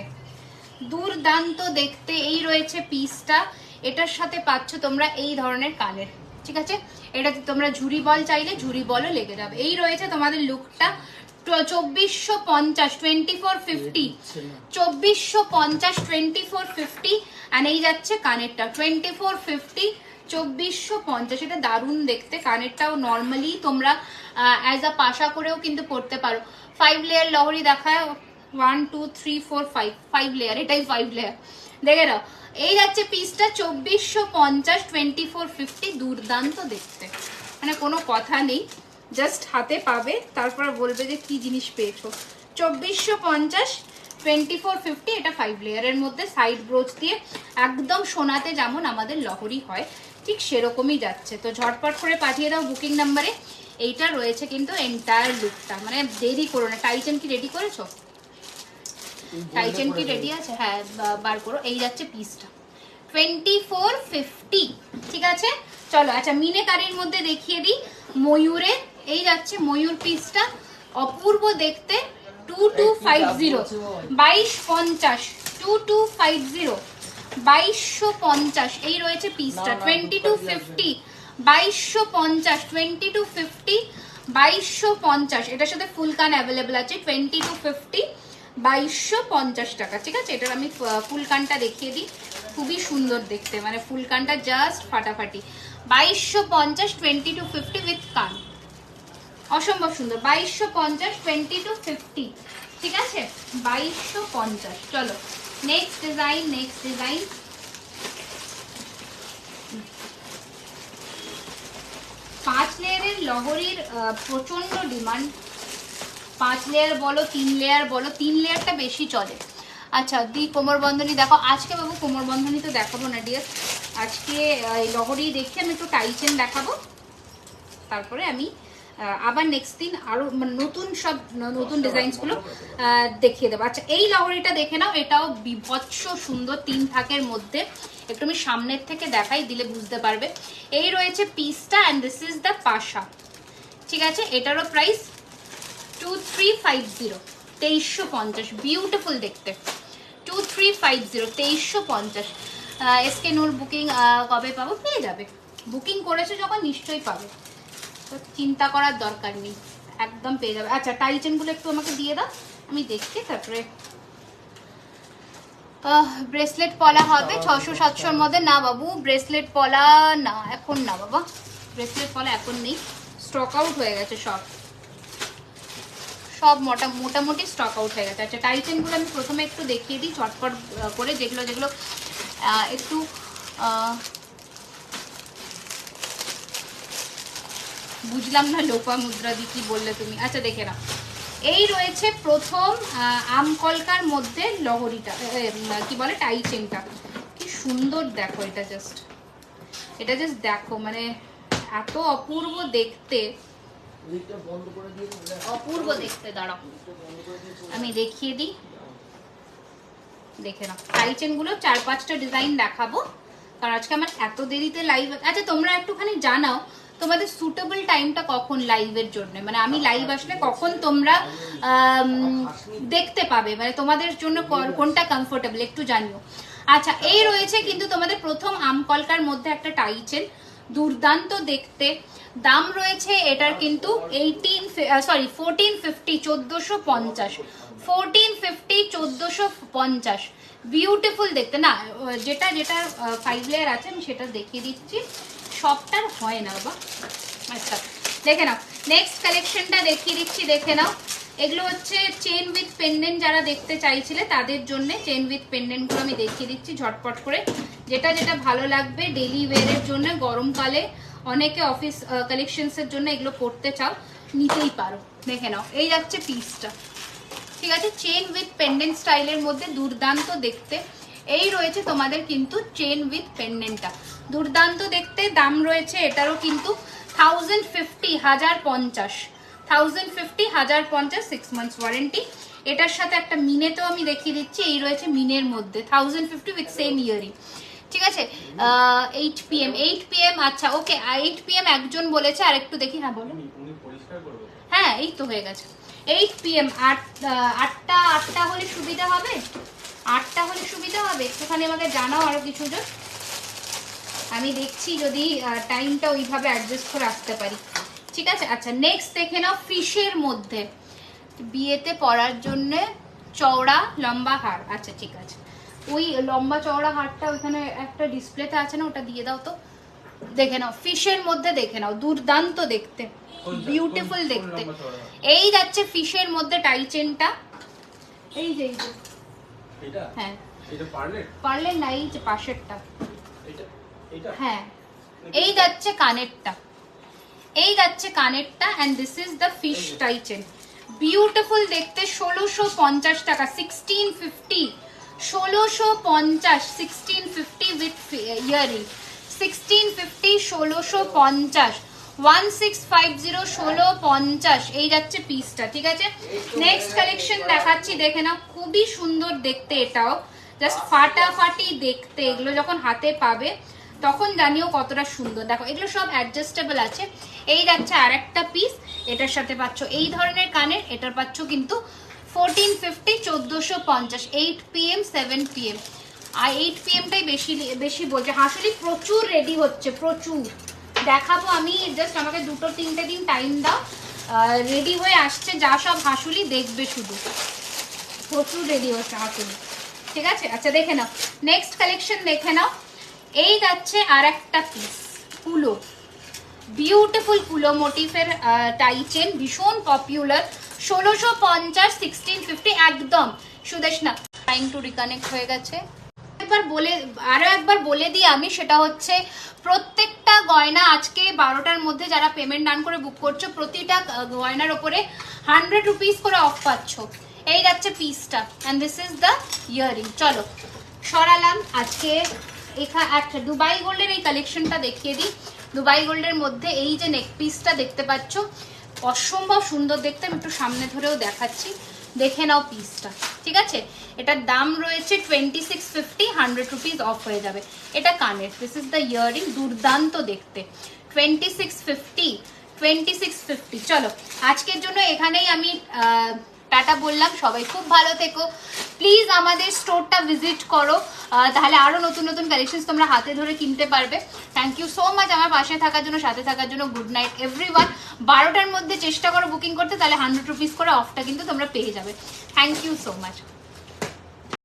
দুর্দান্ত দেখতে। এই রয়েছে পিসটা, এটার সাথে পাচ্ছ তোমরা এই ধরনের কানের, ঠিক আছে? এটাতে তোমরা ঝুরি বল চাইলে ঝুরি বলও লেগে যাবে। এই রয়েছে তোমাদের লুকটা 2450, 2450, 2450, 2450। আর এই যাচ্ছে কানেরটা 2450, 2450। এটা দারুণ দেখতে। কানেরটাও নর্মালি তোমরা অ্যাজ আ পাশা করেও কিন্তু পড়তে পারো। 5 লেয়ার লহরি দেখায়, 1 2 3 4 5 লেয়ার, এটাই 5 লেয়ার। দেখে নাও, এই যাচ্ছে পিসটা 2450, 2450। দুর্দান্ত দেখতে, মানে কোনো কথা নেই, জাস্ট হাতে পাবে, তারপর বলবে যে কি জিনিস পেয়েছো। 2450, 2450। এটা 5 লেয়ারের মধ্যে সাইড ব্রোচ দিয়ে একদম সোনাতে যেমন আমাদের লহরি হয় ঠিক সেরকমই যাচ্ছে। তো ঝটপট করে পাঠিয়ে দাও বুকিং নাম্বারে। এইটা রয়েছে কিন্তু এন্টায়ার লুকটা, মানে দেরি করো না। টাইচেন কি রেডি করেছো? টাইচেন কি রেডি আছে? হ্যাঁ বার করো। এই যাচ্ছে পিসটা 2450, ঠিক আছে? চলো আচ্ছা মিনেকারির মধ্যে দেখিয়ে দিই ময়ূরে। এই যাচ্ছে ময়ূর পিসটা, অপূর্ব দেখতে। 2250, 2250, 2250, 2250। এই রয়েছে পিসটা 2250, 2250, 2250, 2250। এটার সাথে ফুল কান অ্যাভেলেবল আছে। 2250, 2250 টাকা, ঠিক আছে? এটার আমি ফুল কানটা দেখিয়ে দিই, খুবই সুন্দর দেখতে, মানে ফুল কানটা জাস্ট ফাটাফাটি। 2250, 2250 উইথ কান, অসম্ভব সুন্দর। 2250, 2250, ঠিক আছে? 2250। চলো নেক্সট ডিজাইন, নেক্সট ডিজাইন। পাঁচ লেয়ারের লহরির প্রচন্ড ডিমান্ড। 5 লেয়ার বলো 3 লেয়ার বলো, 3 লেয়ারটা বেশি চলে। আচ্ছা দি কোমর বন্ধনী দেখো। আজকে বাবু কোমর বন্ধনী তো দেখাবো না ডিয়ার, আজকে লহরি দেখে আমি একটু টাইচেন দেখাবো, তারপরে আমি আবার নেক্সট দিন আরো নতুন সব নতুন ডিজাইনসগুলো দেখিয়ে দেবো। আচ্ছা এই লহরিটা দেখে নাও, এটাও বিভৎস সুন্দর 3 থাকের মধ্যে। একটু আমি সামনের থেকে দেখাই, দিলে বুঝতে পারবে। এই রয়েছে পিসটা অ্যান্ড দিস ইজ দ্য পাশা, ঠিক আছে? এটারও প্রাইস 2350, 2350। বিউটিফুল দেখতে, 2350, 2350। এসকে নূর বুকিং কবে পাবো? পেয়ে যাবে, বুকিং করেছে যখন নিশ্চয়ই পাবে, তো চিন্তা করার দরকার নেই, একদম পেয়ে যাবে। আচ্ছা টাইচেনগুলো একটু আমাকে দিয়ে দাও, আমি দেখছি। তারপরে ব্রেসলেট পলা হবে 600-700-র মধ্যে। না বাবু ব্রেসলেট পলা না, এখন না বাবা, ব্রেসলেট পলা এখন নেই, স্টক আউট হয়ে গেছে সব মোটামুটি স্টক আউট হয়ে গেছে। আচ্ছা টাইচেনগুলো আমি প্রথমে একটু দেখিয়ে দিই চটপট করে, যেগুলো একটু বুঝলাম না লোপা মুদ্রা দি কি বললে তুমি। আচ্ছা দেখে নাও, এই রয়েছে প্রথম আমকলকার মধ্যে লহরিটা, কি বলে টাইচেনটা, কি সুন্দর দেখো। এটা জাস্ট দেখো, মানে এত অপূর্ব দেখতে, অপূর্ব দেখতে। দাঁড়াও আমি দেখিয়ে দিই, দেখে নাও। টাইচেন গুলো 4-5টা ডিজাইন দেখাবো, কারণ আজকে আমার এত দেরিতে লাইভ। আচ্ছা তোমরা একটুখানি জানাও তোমাদের সুটেবল টাইমটা কখন লাইভের জন্য, মানে আমি লাইভ আসলে কখন তোমরা দেখতে পাবে, মানে তোমাদের জন্য কোনটা কমফোর্টেবল একটু জানিও। আচ্ছা এই রয়েছে কিন্তু তোমাদের প্রথম আমকলকার মধ্যে একটা টাইচেন, দুর্দান্ত দেখতে। দাম রয়েছে এটার কিন্তু 1450, 1450, 1450, 1450। বিউটিফুল দেখতে না, যেটা 5 লেয়ার আছে আমি সেটা দেখিয়ে দিচ্ছি, সবটার হয় না বাবা। আচ্ছা দেখে নাও, নেক্সট কালেকশনটা দেখিয়ে দিচ্ছি, দেখে নাও। এগুলো হচ্ছে চেন উইথ পেন্ডেন্ট, যারা দেখতে চাইছিলে তাদের জন্য চেন উইথ পেন্ডেন্টগুলো আমি দেখিয়ে দিচ্ছি ঝটপট করে। যেটা যেটা ভালো লাগবে ডেলি ওয়্যারের জন্য, গরমকালে অনেকে অফিস কালেকশনসের জন্য এগুলো পরতে চাও, নিতেই পারো। দেখে নাও, এই যাচ্ছে পিসটা, ঠিক আছে, চেন উইথ পেন্ডেন্ট স্টাইলের মধ্যে দুর্দান্ত দেখতে। এই রয়েছে তোমাদের কিন্তু চেন উইথ পেন্ডেন্টটা, দুর্দান্ত দেখতে। দাম রয়েছে এটারও কিন্তু 1050, 1050, 1050, 1050, 6 months ওয়ারেন্টি। এটার সাথে একটা মিনেতেও আমি দেখিয়ে দিচ্ছি, এই রয়েছে মিনের মধ্যে 1050 উইথ সেম ইয়ারিং, ঠিক আছে। 8 PM, 8 PM, আচ্ছা ওকে 8 PM একজন বলেছে, আর একটু দেখি, হ্যাঁ বলো। উনি পরিষ্কার করবে? হ্যাঁ এই তো হয়ে গেছে। 8 PM, 8টা হলে সুবিধা হবে, 8টা হলে সুবিধা হবে, একটুখানি আমাকে জানাও আরো কিছু জন, আমি দেখছি যদি টাইমটা ওইভাবে অ্যাডজাস্ট করে আসতে পারি, ঠিক আছে। আচ্ছা নেক্সট দেখে নাও, ফিশের মধ্যে বিয়েতে পরার জন্য চওড়া লম্বা হার, আচ্ছা ঠিক আছে, ওই লম্বা চওড়া হারটা ওইখানে একটা ডিসপ্লেতে আছে না, ওটা দিয়ে দাও তো। দেখে নাও ফিশের মধ্যে, দেখে নাও দুর্দান্ত দেখতে, বিউটিফুল দেখতে। এই যাচ্ছে ফিশের মধ্যে টাই চেনটা, এই যে এটা, হ্যাঁ এটা পারলে পারলে না, এই যে পাশেরটা, এটা, এটা, হ্যাঁ এই যাচ্ছে কানেরটা, এই যাচ্ছে কানেরটা, and this is the fish tail chain, beautiful দেখতে। 1650 টাকা, 1650, 1650, 1650 উইথ ইয়ারিং, 1650, 1650, 1650, 1650, এই যাচ্ছে পিসটা, ঠিক আছে। নেক্সট কালেকশন দেখাচ্ছি, দেখে নাও, খুবই সুন্দর দেখতে, এটাও জাস্ট ফাটাফাটি দেখতে। এগুলো যখন হাতে পাবে তখন জানিও কতটা সুন্দর। দেখো এগুলো সব অ্যাডজাস্টেবল আছে। এই যাচ্ছে আর একটা পিস, এটার সাথে পাচ্ছ এই ধরনের কানের, এটার পাচ্ছ কিন্তু 1450, 1450, 8 PM, 7 PM। আর 8 PM-টাই বেশি বেশি বলছে। হাসুলি প্রচুর রেডি হচ্ছে, প্রচুর দেখাবো আমি, জাস্ট আমাকে 2-3 দিন টাইম দাও, রেডি হয়ে আসছে যা সব হাসুলি দেখবে, শুধু প্রচুর রেডি হচ্ছে হাসুলি, ঠিক আছে। আচ্ছা দেখে নাও নেক্সট কালেকশন, দেখে নাও, এই যাচ্ছে আর একটা পিস, কুলো, বিউটিফুল কুলো মোটিফের টাই চেন, ভীষণ পপুলার, 1650, 1650 একদম। সুদেশনা ট্রাইং টু রিকানেক্ট হয়ে গেছে। আরো একবার বলে দিই আমি, সেটা হচ্ছে প্রত্যেকটা গয়না আজকে 12টার মধ্যে যারা পেমেন্ট ডান করে বুক করছো, প্রতিটা গয়নার ওপরে 100 রুপিস করে অফ পাচ্ছ। এই যাচ্ছে পিসটা, and this is the earring. চলো সরালাম। আজকে একটা দুবাই গোল্ডের এই কালেকশনটা দেখিয়ে দিই। দুবাই গোল্ডের মধ্যে এই যে নেক পিসটা দেখতে পাচ্ছ, অসম্ভব সুন্দর দেখতে, আমি একটু সামনে ধরেও দেখাচ্ছি, দেখে নাও পিসটা, ঠিক আছে। এটার দাম রয়েছে 2650, 100 রুপিস অফ হয়ে যাবে। এটা কানের, দিস ইজ দ্য ইয়ারিং, দুর্দান্ত দেখতে, 2650, 2650। চলো আজকের জন্য এখানেই আমি টাটা বললাম। সবাই খুব ভালো থেকো, প্লিজ আমাদের স্টোরটা ভিজিট করো, তাহলে আরো নতুন নতুন কালেকশন তোমরা হাতে ধরে কিনতে পারবে। থ্যাংক ইউ সো মাচ আমার পাশে থাকার জন্য, সাথে থাকার জন্য। Good night everyone. 12টার মধ্যে চেষ্টা করো বুকিং করতে, তাহলে 100 রুপিস করে অফটা কিন্তু তোমরা পেয়ে যাবে। Thank you so much.